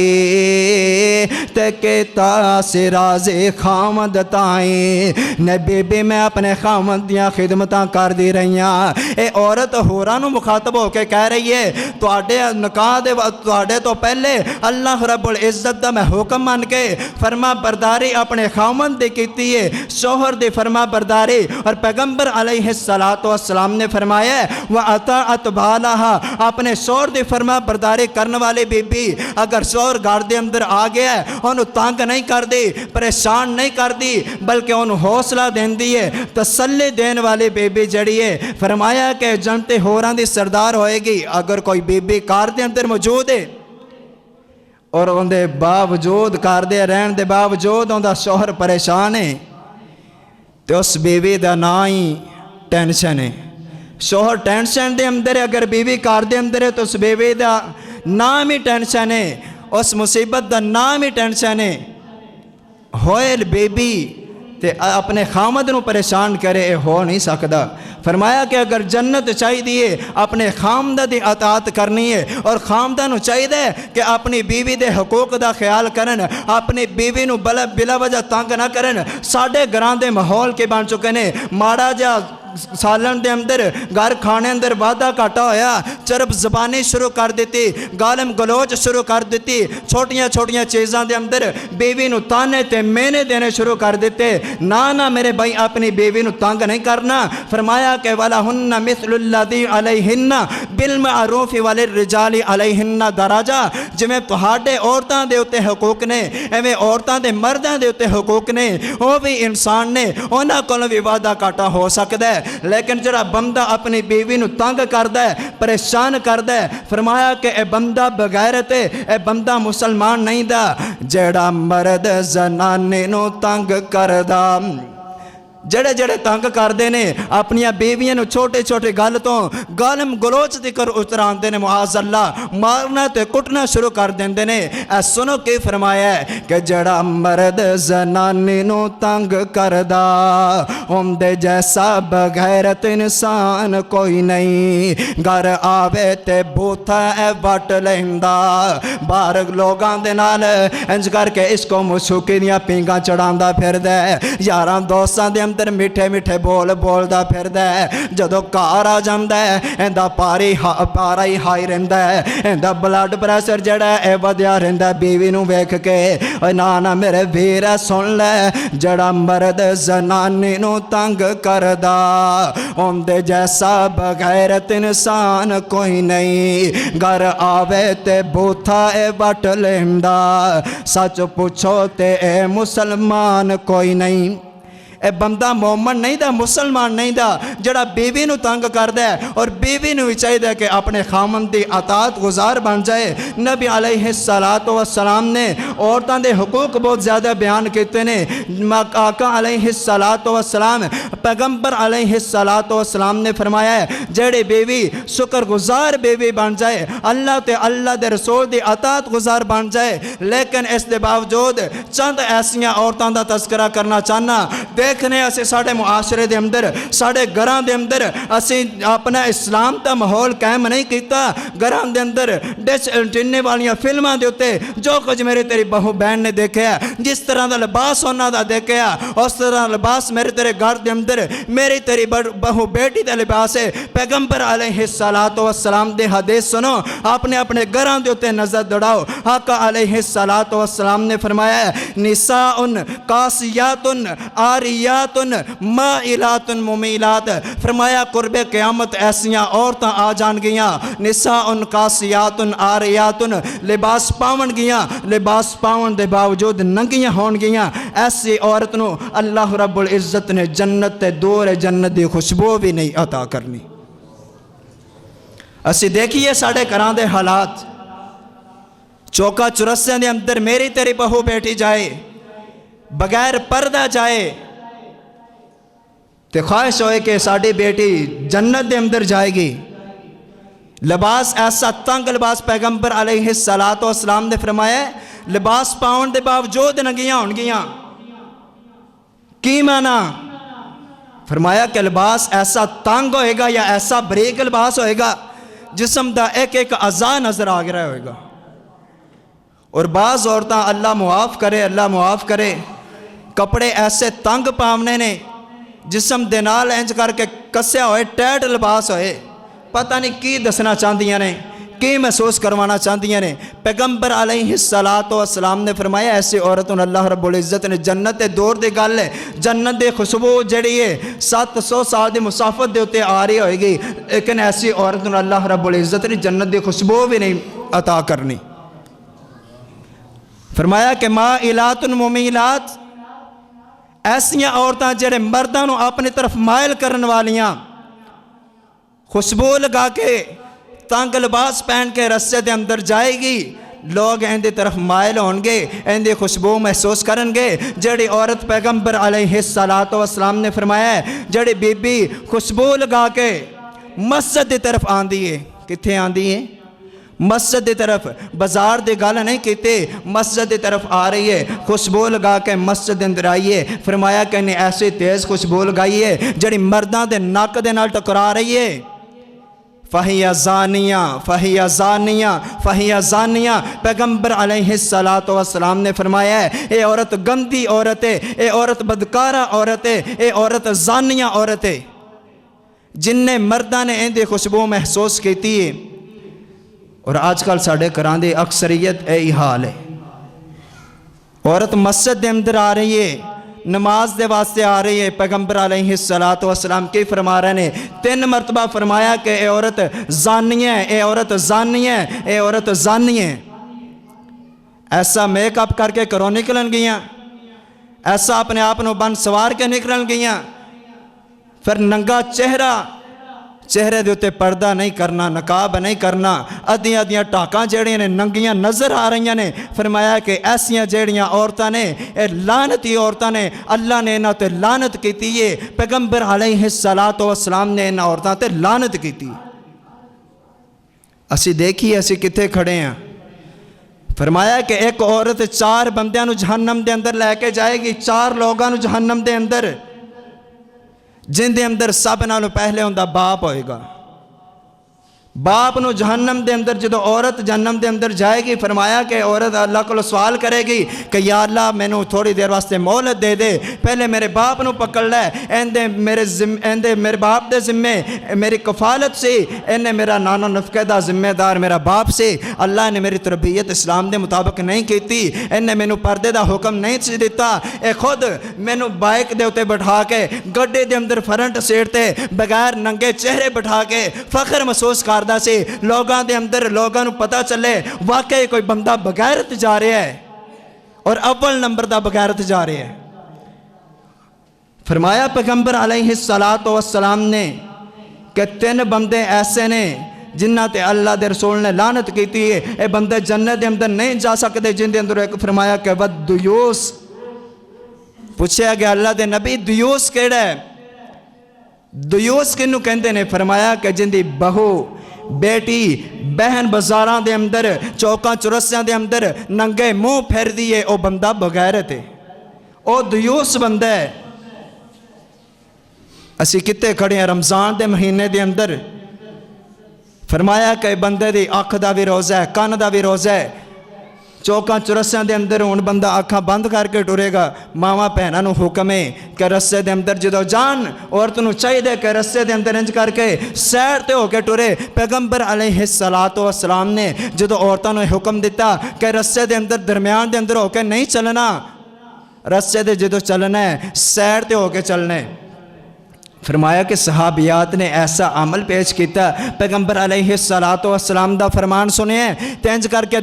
A: تے کیتا سی راضی خامد تائیں، نے بی بی میں اپنے خامد دیاں خدمتاں کر دی رہیاں۔ اے عورت ہوراں نوں مخاطب ہو کے کہہ رہی ہے تواڈے نکاح دے تواڈے تو پہلے اللہ رب العزت دا میں حکم مان کے فرما برداری اپنے خامد دی کیتی ہے، شوہر دی فرما برداری، اور پیغمبر علیہ السلام نے فرمایا وَأَطَاعَتْ بَالَهَا، اپنے شوہر دی فرما برداری کرنے والے بی بی اگر شوہر گھر دے اندر آ گیا ہے انہوں تانگ نہیں کر دی، پریشان نہیں کر دی، بلکہ انہوں حوصلہ دین دی ہے، تسلی دین والی بی بی جڑی ہے، فرمایا کہ جنتے ہوراں دی سردار ہوئے گی۔ اگر کوئی بی بی کار دے اندر موجود ہے اور ان دے باوجود کار دے رہن دے باوجود ان دا شوہر پریشان ہے تو اس بیوی دا نا ہی ٹینشن ہے، شوہر ٹینشن دے اندر ہے، اگر بیوی کار دے اندر ہے تو اس بیوی دا نام ہی ٹینشن ہے، اس مصیبت دا نام ہی ٹینشن ہے۔ ہوئے بیبی
B: تے اپنے خامد نو پریشان کرے اے ہو نہیں سکدا۔ فرمایا کہ اگر جنت چاہیے اپنے خامدہ دی اطاعت کرنی ہے، اور خامدہ نو چاہیے کہ اپنی بیوی دے حقوق دا خیال کرن، اپنی بیوی نو بلا وجہ تنگ نہ کرن۔ ساڑھے گران دے ماحول کے بن چکے نے، ماڑا جا سالن دے اندر گھر کھانے اندر وعدہ کاٹا ہویا، چرب زبانی شروع کر دیتی، گالم گلوچ شروع کر دیتی، چھوٹیاں چھوٹیاں چیزاں دے اندر بیوی نو تانے تے مینے دینے شروع کر دیتے۔ نہ میرے بھائی اپنی بیوی نو تنگ نہیں کرنا۔ فرمایا کہ وَلَهُنَّ مِثْلُ الَّذِي عَلَيْهِنَّ بِالْمَعْرُوفِ وَلِلرِّجَالِ عَلَيْهِنَّ دَرَجَةٌ، جویں تہاڈے عورتاں دے اُتے حقوق نے، ایویں عورتاں دے مرداں دے اُتے حقوق نے، او بھی انسان نے، انہاں کولوں وی وعدہ کاٹا ہو سکدا ہے۔ لیکن جڑا بندہ اپنی بیوی نو تنگ کردا ہے، پریشان کردا ہے، فرمایا کہ اے بندہ بغیرت ہے، اے بندہ مسلمان نہیں دا۔ جڑا مرد زنانے نو تنگ کردا، جڑے جڑے تنگ کردے نے اپنیاں بیویاں نو چھوٹے چھوٹے گل تو گالم گلوچ دکر اتراندے نے، معاذ اللہ مارنا تے کٹنا شروع کر دیندے نے۔ اے سنو کی فرمایا ہے کہ جڑا مرد زنانی نو تنگ کردا، دے جیسا بغیرت انسان کوئی نہیں۔ گھر آوے تے بوتھا اے وٹ لیندا، باہر لوگاں دے نال انج کر کے اس کو مسوکی دیاں پینگاں چڑھاندا پھر دے، یاراں دوستاں دے اندر میٹھے میٹھے بولدا پھر دے۔ جدو گھر آ جاندا ہے ایندا پارا ہی ہائی رہندا ہے، ایندا بلڈ پریشر جڑا ہے اے ودیا رہندا ہے بیوی نو ویکھ کے۔ اوے نا میرے ویر سن لے، جڑا مرد زنانی نو تنگ کردا، دے جیسا بغیرت انسان کوئی نہیں۔ گھر آوے تے بوتھا اے وٹ لیندا، سچ پوچھو تے اے مسلمان کوئی نہیں۔ اے بندہ مومن نہیں دا، مسلمان نہیں دا، جڑا بیوی نو تنگ کردا ہے، اور بیوی نو چاہیے کہ اپنے خامن دی اطاعت گزار بن جائے۔ نبی علیہ السلام نے عورتاں دے حقوق بہت زیادہ بیان کیتے نے۔ آقا علیہ السلام، پیغمبر علیہ السلام نے فرمایا ہے جڑی بیوی شکر گزار بیوی بن جائے، اللہ تے اللہ دے رسول دی اطاعت گزار بن جائے، لیکن اس دے باوجود چند ایسیاں عورتاں دا تذکرہ کرنا چاہنا۔ دیکھنے اسے ساڑھے معاشرے دے اندر، ساڑھے گھران دے اندر اسے اپنا اسلام تا ماحول قائم نہیں کیتا۔ گھران دے اندر ڈچ انٹینے والیاں فلماں دے ہوتے جو کچھ میرے تیری بہو بہن نے دیکھے ہے، جس طرح دا لباس ہونا دا دیکھے ہے، اس طرح لباس میرے تیرے گھر دے اندر میری تیری بہو بیٹی دا لباس ہے۔ پیغمبر علیہ السلام دے حدیث سنو، اپنے اپنے گھران دے ہوتے نظر دوڑاؤ۔ آقا علیہ السلام نے فرمایا ہے نساء قاسیات عاریات مائلات ممیلات، فرمایا قرب قیامت ایسیاں عورتاں آ جان گیاں، نساء قاسیات عاریات، لباس پاون گیاں، لباس پاون دے باوجود ننگیاں ہون گیاں۔ ایسی عورت نو اللہ رب العزت نے جنت تے دور جنت دی خوشبو بھی نہیں عطا کرنی۔ اسی دیکھیے ساڑھے گھران دے حالات، چوکا چرسے دے اندر میری تیری بہو بیٹھی جائے، بغیر پردہ جائے، تے خواہش ہوئے کہ ساڑھی بیٹی جنت دے اندر جائے گی۔ لباس ایسا تنگ لباس پیغمبر علیہ السلام نے فرمایا ہے لباس پاؤن دے باوجود ننگیاں ہون گیاں۔ کی معنی؟ فرمایا کہ لباس ایسا تنگ ہوئے گا یا ایسا بریک لباس ہوئے گا جسم دا ایک ایک اعضاء نظر آ رہا ہوئے گا۔ اور بعض عورتاں اللہ معاف کرے، اللہ معاف کرے، کپڑے ایسے تنگ پامنے نے جسم دے نال انج کر کے کسیا ہوئے ٹیٹ لباس ہوئے، پتہ نہیں کی دسنا چاہدیاں نے، کی محسوس کروانا چاہدیاں نے۔ پیغمبر علیہ السلام نے فرمایا ایسی عورتوں اللہ رب العزت نے جنت دے دور دے گل ہے، جنت دے خوشبو جڑی ہے 700 سال دی مسافت دے ہوتے آ رہی ہوئے گی، لیکن ایسی عورتوں اللہ رب العزت نے جنت دے خوشبو بھی نہیں عطا کرنی۔ فرمایا کہ مائلات ممیلات، ایسیاں عورتاں جڑے مرداں نو اپنی طرف مائل کرن والیاں، خوشبو لگا کے تنگ لباس پہن کے رستے دے اندر جائے گی، لوگ اندے طرف مائل ہون گے، اندے خوشبو محسوس کرن گے۔ جڑی عورت پیغمبر علیہ السلام نے فرمایا ہے جڑی بی بی خوشبو لگا کے مسجد دی طرف آندی ہے، کتھے آندی ہے؟
A: مسجد دی طرف بازار دی گل نہیں کیتے، مسجد دی طرف آ رہی ہے، خوشبو لگا کے مسجد دے اندر آئی ہے۔ فرمایا کہ انہیں ایسی تیز خوشبو لگائی ہے جڑی مرداں دے ناک دے نال ٹکرا رہی ہے۔ فہیا زانیہ فہیا زانیہ فہیا زانیہ، پیغمبر علیہ السلام نے فرمایا ہے اے عورت گندی عورت ہے، اے عورت بدکارہ عورت ہے، اے عورت زانیہ عورت ہے۔ جن نے مرداں نے اندی خوشبو محسوس کیتی ہے، اور آج کل ساڑھے کران دی اکثریت اے حال ہے۔ عورت مسجد دے اندر آ رہی ہے، نماز دے واسطے آ رہی ہے، پیغمبر علیہ السلام کی فرما رہے ہیں 3 مرتبہ فرمایا کہ اے عورت زانیہ ہے، اے عورت زانیہ ہے، اے عورت زانیہ ہے۔ ایسا میک اپ کر کے کرو نکلن گیاں، ایسا اپنے آپ نو بن سوار کے نکلن گیاں، پھر ننگا چہرے دے اتے پردہ نہیں کرنا، نقاب نہیں کرنا، ادیاں ٹاکاں جیڑیاں نے ننگیاں نظر آ رہی نے۔ فرمایا کہ ایسیاں جیڑیاں عورتاں نے، اے لعنتی عورتاں نے، اللہ نے انہاں تے لعنت کیتی ہے، پیغمبر علیہ السلام نے انہاں عورتاں تے لعنت کیتی۔ اسی دیکھیے اسی کتے کھڑے ہیں۔ فرمایا کہ ایک عورت 4 بندیاں نو جہنم دے اندر لے کے جائے گی، 4 لوگاں نو جہنم دے اندر، جن دے اندر سب نالوں پہلے ہوندہ باپ ہوئے گا۔ باپ نو جہنم دے اندر جدو عورت جہنم دے اندر جائے گی، فرمایا کہ عورت اللہ کو سوال کرے گی کہ یا اللہ میں نو تھوڑی دیر واسطے مہلت دے دے، پہلے میرے باپ نو پکڑ لے، ایندے میرے باپ دے ذمے میری کفالت سے، اینے میرا نانا نفقہ دا ذمہ دار میرا باپ سے، اللہ نے میری تربیت اسلام دے مطابق نہیں کیتی، اینے میں نو پردے دا حکم نہیں دیتا، اے خود میں نو بائک دے ہوتے بٹھا کے گڈے دے اندر فرنٹ سیٹتے بغیر ننگے چہرے بٹھا کے فخر محسوس کر سے لوگاں دے اندر لوگاں نو پتہ چلے واقعی کوئی بندہ بغیرت جا رہا ہے، اور اول نمبر دا بغیرت جا رہا ہے۔ فرمایا پیغمبر علیہ السلام نے کہ 3 بندے ایسے نے جنہ تے اللہ دے رسول نے لعنت کیتی ہے، اے بندے جنت دے اندر نہیں جا سکتے، جن دے اندر ایک فرمایا کہ دیوس۔ پوچھا گیا اللہ دے نبی دیوس کیڑا ہے؟ دیوس کنو کہندے نے؟ فرمایا کہ جن دی بہو بیٹی بہن بازاراں دے اندر چوکاں چرسیاں دے اندر ننگے منہ پھیر دیئے، او بندہ بغیرت ہے، او دیوس بندہ ہے۔ اسی کتے کھڑے ہیں رمضان دے مہینے دے اندر، فرمایا کہ بندے دی آنکھ دا بھی روزہ ہے، کان دا بھی روزہ ہے، چوکاں چرسیاں دے اندر ہون بندہ آنکھاں بند کر کے ٹرے گا۔ ماما پہنا نو حکم ہے کہ رسے دے اندر جدو جان عورت نو چاہیے دے کہ رسے دے اندر انج کر کے سیر تے ہو کے ٹرے۔ پیغمبر علیہ السلام نے جدو عورتوں نے حکم دیتا کہ رسے دے اندر درمیان دے اندر ہو کے نہیں چلنا، رسے دے جدو چلنا ہے سیر تے ہو کے چلنا ہے۔ فرمایا کہ صحابیات نے ایسا عمل پیش کیتا، پیغمبر علیہ السلام دا فرمان سنے ہیں تینج کر کے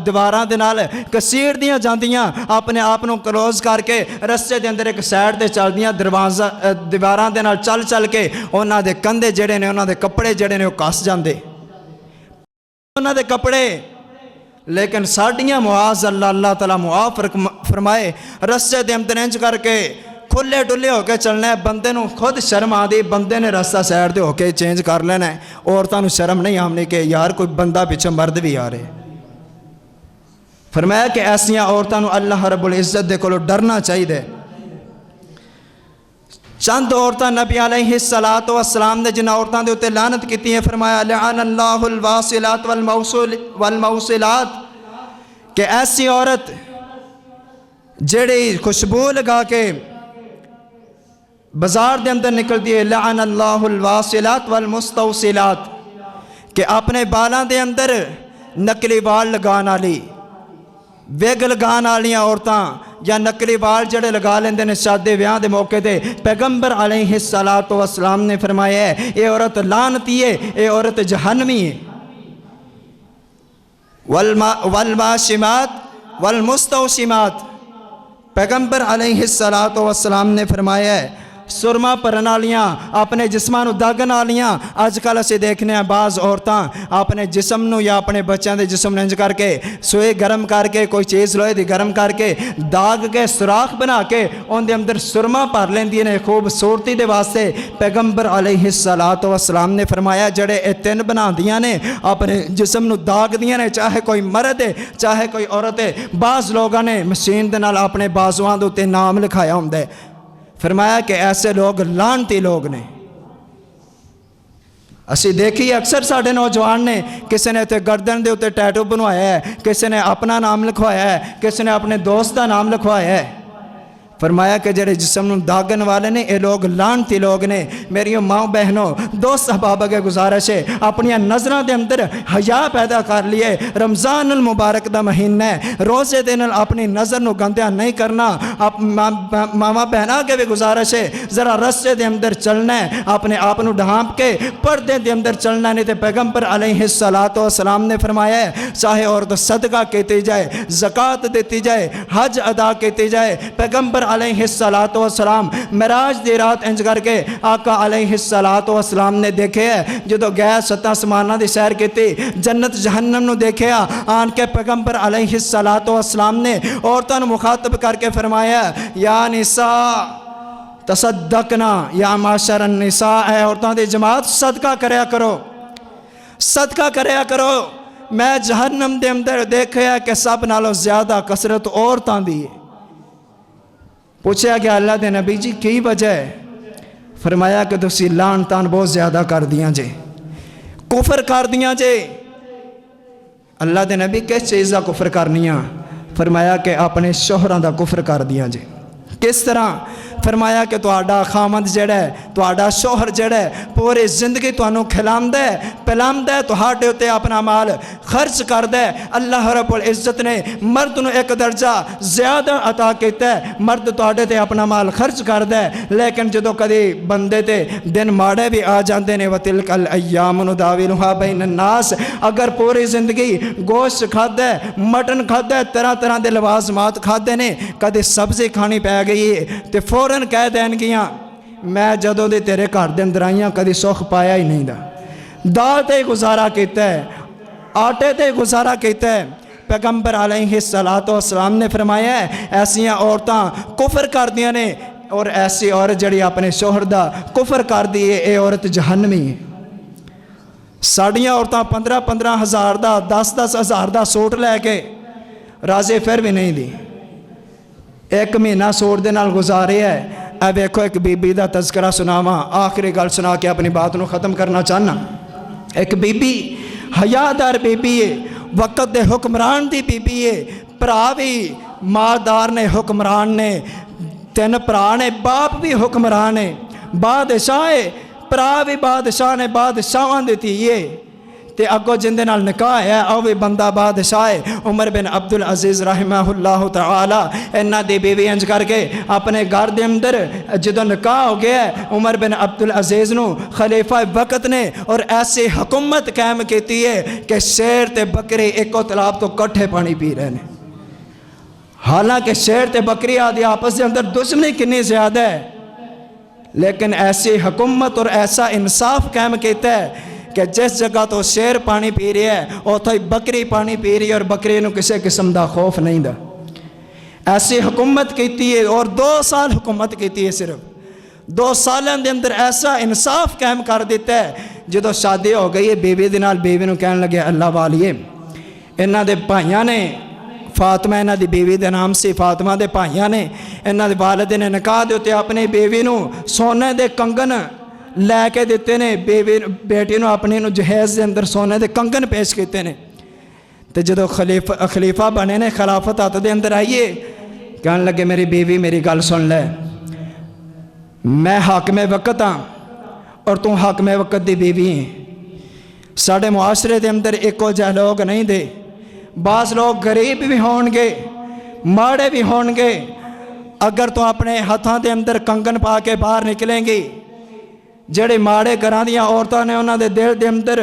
A: دیواراں دے نال کسیر دیاں جاندیاں، اپنے آپ نو کلوز کر کے رستے دے اندر ایک سائڈ دے چل دیاں، دیواراں دے نال چل چل کے انہاں دے کندھے جڑے نے، انہاں دے کپڑے جڑے نے وہ کس جاندے، انہاں دے کپڑے۔ لیکن ساڑیاں معاذ اللہ تعالیٰ معاف فرمائے، رستے دے اندر انج کر کے کھلے ڈلے ہو کے چلنا ہے، بندے نو خود شرم آ دی، بندے نے رستہ سائڈ دے ہو کے چینج کر لینا ہے، عورتاں نو شرم نہیں آمنے کہ یار کوئی بندہ پیچھے مرد بھی آ رہے۔ فرمایا کہ ایسیاں عورتاں نو اللہ رب العزت دے کولو ڈرنا چاہیے دے۔ چند عورتاں نبی علیہ السلام نے جن عورتاں دے ہوتے لعنت کیتی ہیں، فرمایا لعن اللہ الواصلات والموصلات، کہ ایسی عورت جڑی خوشبو لگا کے بازار دے اندر نکل دیئے، لعن اللہ الواصلات والمستوصلات، کہ اپنے بالاں دے اندر نکلی بال لگان آلی، ویگ لگان آلیاں عورتاں یا نکلی بال جڑے لگا لیندے نے شادی بیاہ دے موقع دے، پیغمبر علیہ السلام نے فرمایا ہے اے عورت لعنتی ہے، اے عورت جہنمی ہے۔ والماشمات والمستوشمات، پیغمبر علیہ السلام نے فرمایا ہے سرما بھرن والیاں اپنے جسماں نوں داغن والیاں اج کل اسی دیکھنے ہیں بعض عورتاں اپنے جسم نوں یا اپنے بچیاں دے جسم نوں انج کر کے سوئے گرم کر کے کوئی چیز لوہے دی گرم کر کے داغ کے سوراخ بنا کے ان دے اندر سرما بھر لیندی نے خوبصورتی دے واسطے۔ پیغمبر علیہ الصلوۃ والسلام نے فرمایا جڑے اے تین بناندیاں نے اپنے جسم نوں داغ دیاں نے، چاہے کوئی مرد ہے چاہے کوئی عورت ہے، بعض لوگاں نے مشین دے نال اپنے بازواں دے اوتے نام لکھایا ہوندا ہے، فرمایا کہ ایسے لوگ لعنتی لوگ نے۔ اسی دیکھیے اکثر ساڈے نوجوان نے کسی نے تے گردن دے اوتے ٹیٹو بنوایا ہے، کسی نے اپنا نام لکھوایا ہے، کسی نے اپنے دوست دا نام لکھوایا ہے۔ فرمایا کہ جڑے جسم نوں داغن والے نے اے لوگ لعنتی لوگ نے۔ میری ماں بہنوں دوست احباب اگے گزارش ہے اپنی نظراں دے اندر حیا پیدا کر لیے۔ رمضان المبارک دا مہینہ ہے، روزے دے نال اپنی نظر نوں گندیا نہیں کرنا۔ ماما بہناں اگے بھی گزارش ہے ذرا رستے دے اندر چلنا ہے، اپنے آپ نوں ڈھانپ کے پردے دے اندر چلنا ہے، نہیں تے پیغمبر علیہ الصلوۃ والسلام نے فرمایا ہے چاہے عورت صدقہ کیتی جائے، زکوٰۃ دیتی جائے، حج ادا کیتی جائے، پیغمبر علیہ الصلوۃ والسلام معراج دی رات انج کر کے آقا علیہ الصلوۃ والسلام نے دیکھے ہے جدو گئے ستاں سماناں دی سیر کیتی، جنت جہنم نو دیکھیا، آن کے پیغمبر علیہ الصلوۃ والسلام نے عورتاں نو مخاطب کر کے فرمایا یا نساء تصدقنا، یا معاشر النساء، اے عورتاں دی جماعت صدقہ کریا کرو، صدقہ کریا کرو۔ میں جہنم دے اندر دیکھیا کہ سب نالوں زیادہ کثرت عورتاں دی ہے۔ پوچھا کہ اللہ دے نبی جی کی وجہ ہے؟ فرمایا کہ تسی لعن تان بہت زیادہ کر دیاں جے، کفر کر دیاں جے۔ اللہ دے نبی کس چیز دا کفر کرنیاں؟ فرمایا کہ اپنے شوہراں دا کفر کر دیاں جے۔ کس طرح؟ فرمایا کہ تہاڈا خامد جڑا ہے، تہاڈا شوہر جڑا ہے پوری زندگی تانوں کھلاندا ہے پلاندا ہے، تہاڈے اوتے اپنا مال خرچ کردا ہے۔ اللہ رب العزت نے مرد نو ایک درجہ زیادہ عطا کیتا ہے، مرد تہاڈے تے اپنا مال خرچ کردا ہے، لیکن جدوں کدی بندے تے دن ماڑے بھی آ جاندے نے وتلک الایام نداولھا بین الناس، اگر پوری زندگی گوشت کھادا ہے، مٹن کھادا ہے، طرح طرح دے لوازمات کھادے نے، کدی سبزی کھانی پی گئی ہے تے فوراً کہہ دین گیاں میں جدوں دے تیرے گھر دے اندر آئیاں کدی سکھ پایا ہی نہیں دا، دال تے گزارا کیتا ہے، آٹے تے گزارا کیتا ہے۔ پیغمبر علیہ الصلوۃ والسلام نے فرمایا ہے ایسیاں عورتاں کفر کر دیاں نے، اور ایسی عورت جڑی اپنے شوہر دا کفر کر دی ہے اے عورت جہنمی ہے۔ ساڑیاں عورتاں 15-15 ہزار دا 10-10 ہزار دا سوٹ لے کے راضی پھر بھی نہیں دی، ایک مہینہ سوٹ دے نال گزارے ہے۔ اے ویکھو ایک بی بی دا تذکرہ سناواں، آخری گل سنا کے اپنی بات نو ختم کرنا چاہنا۔ ایک بی بی حیادار بی بی ہے، وقت دے حکمران دی بی بی ہے، بھرا بھی مالدار نے، حکمران نے، تین بھرا نے، باپ بھی حکمران ہے، بادشاہ ہے، بھرا بھی بادشاہ نے، بادشاہاں دی تھی یہ تے اگو جن دے نال نکاح ہے او بھی بندہ بادشاہ ہے۔ عمر بن عبدالعزیز رحمہ اللہ تعالی انہاں دی بیوی انج کر کے اپنے گھر دے اندر جدوں نکاح ہو گیا ہے، عمر بن عبدالعزیز نو خلیفہ وقت نے اور ایسی حکومت قائم کیتی ہے کہ شیر تے بکری ایکو تالاب تو کٹھے پانی پی رہے ہیں، حالانکہ شیر تے بکری آدھی آپس دے اندر دشمنی کنی زیادہ ہے، لیکن ایسی حکومت اور ایسا انصاف قائم کیتا ہے کہ جس جگہ تو شیر پانی پی رہی ہے اوتھے بکری پانی پی رہی ہے، اور بکری نو کسی قسم دا خوف نہیں دا۔ ایسی حکومت کیتی ہے اور 2 سال حکومت کیتی ہے، صرف 2 سالوں دے اندر ایسا انصاف قائم کر دیتا ہے۔ جدو شادی ہو گئی ہے بیوی دے نال، بیوی نو کہن لگے اللہ والیے انہاں دے بھائیاں نے، فاطمہ انہاں دی بیوی دے نام سی، فاطمہ دے بھائیاں نے انہاں دے والد نے نکاح دے تے اپنی بیوی نو سونے دے کنگن لے کے دیتے نے، بیٹی نو اپنی نو جہیز دے اندر سونے دے کنگن پیش کیتے نے۔ تو جدو خلیفہ بنے نے، خلافت ہاتھ دے اندر آئیے، کہنے لگے میری بیوی میری گل سن لے، میں حاکم وقت ہاں اور تو حاکم وقت دی بیوی ہیں، ساڑھے معاشرے دے اندر ایکو جہ لوگ نہیں دے، بعض لوگ غریب بھی ہون گے، ماڑے بھی ہون گے، اگر تو اپنے ہاتھاں دے اندر کنگن پا کے باہر نکلیں گی، جڑے ماڑے گھراں دیاں عورتاں نے انہاں دے دل دے اندر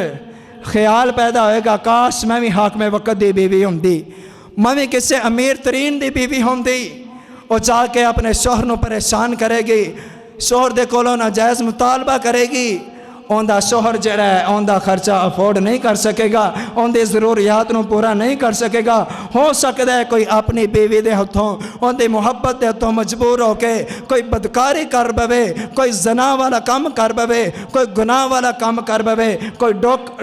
A: خیال پیدا ہوئے گا کاش میں بھی حاکم وقت دی بیوی ہوندی، میں بھی کسی امیر ترین دی بیوی ہوندی، اور جا کے اپنے شوہر نو پریشان کرے گی، شوہر دے کولوں ناجائز مطالبہ کرے گی، اوندا شوہر جڑا ہے اوندا خرچہ افورڈ نہیں کر سکے گا، اوندے ضروریات نو پورا نہیں کر سکے گا۔ ہو سکتا ہے کوئی اپنی بیوی دے ہتھوں اوندی محبت دے ہتھوں مجبور ہو کے کوئی بدکاری کر بوے، کوئی زنا والا کام کر بوے، کوئی گناہ والا کام کر بوے، کوئی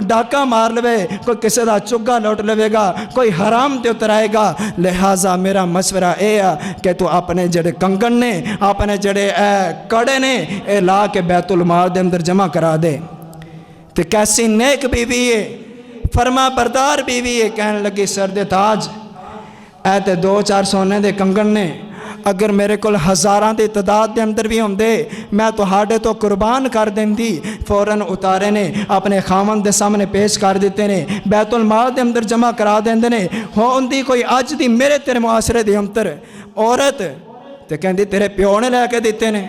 A: ڈاکہ مار لوے، کوئی کسی دا چگا لوٹ لوے گا، کوئی حرام تے اترائے گا۔ لہٰذا میرا مشورہ اے ہے کہ تو اپنے جڑے کنگن نے، اپنے جڑے کڑے نے، اے لا کے بیت المال دے اندر جمع کرا دے۔ تے کیسی نیک بیوی ہے، فرما بردار بیوی ہے۔ کہنے لگی سرد تاج اے تے 2-4 سونے دے کنگن نے، اگر میرے کول ہزاراں دی تعداد دے اندر بھی ہوندے میں تہاڈے تو قربان کر دیندی۔ فوراً اتارے نے، اپنے خاوند دے سامنے پیش کر دیتے نے، بیت المال دے اندر جمع کرا دیندے نے۔ ہوندی کوئی اج دی میرے تیرے معاشرے دے اندر عورت تے کہندی تیرے پیو نے لے کے دیتے نے،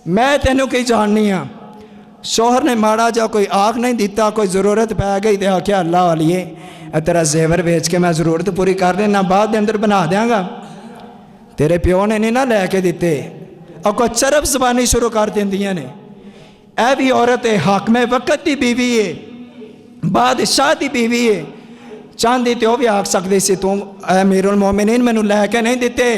A: میں تینوں کی جاننی ہاں۔ شوہر نے ماڑا جا کوئی آگ نہیں دیتا، کوئی ضرورت پہ گئی تے آکھیا اللہ والیے تیرا زیور بیچ کے میں ضرورت پوری کر لینا، بعد دے اندر بنا دیاں گا، تیرے پیو نے نہیں نہ لے کے دیتے۔ اور کوئی چرب زبانی شروع کر دیندیاں نے۔ اے بھی عورت ہے، حاکم وقت دی بیوی ہے، بادشاہ دی بیوی ہے، چاندی تے وہ بھی آکھ سکدی سی تو اے امیر المومنین مینوں لے کے نہیں دیتے،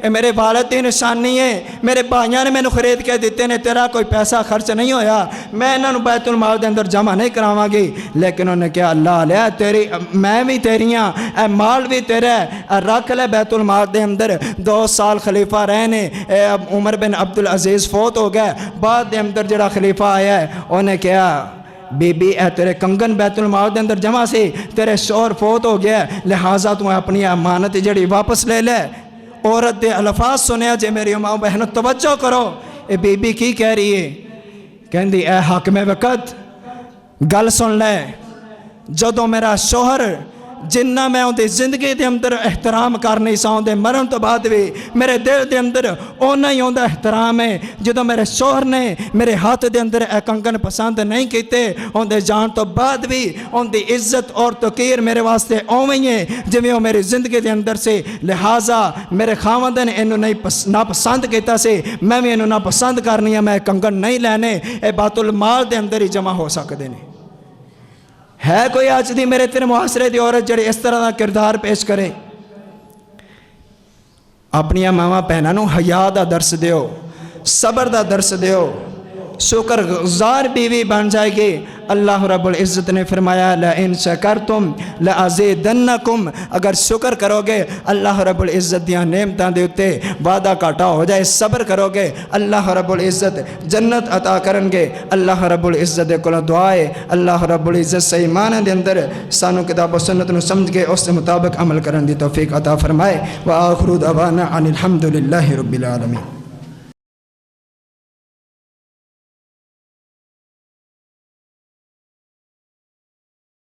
A: اے میرے والد دی نشانی ہے، میرے بھائیاں نے مینوں خرید کے دیتے نے، تیرا کوئی پیسہ خرچ نہیں ہویا، میں انہاں نوں بیت المال دے اندر جمع نہیں کراواں گی۔ لیکن انہوں نے کہا اللہ علیہ تیری میں بھی تیریاں، اے مال بھی تیرا ہے، اے رکھ لے بیت المال دے اندر۔ 2 سال خلیفہ رہنے، اے عمر بن عبدالعزیز فوت ہو گئے، بعد دے اندر جڑا خلیفہ آیا ہے انہوں نے کہا بی بی اے تیرے کنگن بیت المال دے اندر جمع سی، تیرے شوہر فوت ہو گیا، لہٰذا تو اپنی امانت جڑی واپس لے لے۔ عورت دے الفاظ سنیا جے میری ماں بہنوں توجہ کرو، اے بی بی کی کہہ رہی ہے؟ کہندی اے حاکم وقت گل سن لے، جدوں میرا شوہر جنہ میں اندی زندگی دے اندر احترام کرنی سا اندے مرن تو بعد بھی میرے دل دے اندر اونا ہی اندہ احترام ہے۔ جدوں میرے شوہر نے میرے ہاتھ دے اندر اے کنگن پسند نہیں کیتے، اندے جان تو بعد بھی اندی عزت اور توقیر میرے واسطے اوویں ہے جویں او میری زندگی دے اندر سے۔ لہٰذا میرے خاوند نے انہوں ناپسند کیتا سے، میں بھی انہوں ناپسند کرنی ہے، میں کنگن نہیں لینے، اے بیت المال دے اندر ہی جمع ہو سکتے ہیں۔ ہے کوئی آج دی میرے تیرے معاشرے دی عورت جڑی اس طرح دا کردار پیش کرے؟ اپنی ماواں بہناں نوں حیا دا درس دیو، صبر دا درس دیو، شکر گزار بیوی بن جائے گی۔ اللہ رب العزت نے فرمایا لَإِن شَكَرْتُمْ لَأَزِيدَنَّكُمْ، اگر شکر کرو گے اللہ رب العزت دیاں نعمتاں دے اتے وعدہ کاٹا ہو جائے، صبر کرو گے اللہ رب العزت جنت عطا کرن گے۔ اللہ رب العزت دے کولوں دعا ہے اللہ رب العزت سے ایمان دے اندر سانو کتاب و سنت نو سمجھ کے اس مطابق عمل کرن دی توفیق عطا فرمائے۔ وآخر دعوانا عن الحمد للہ رب العالمین۔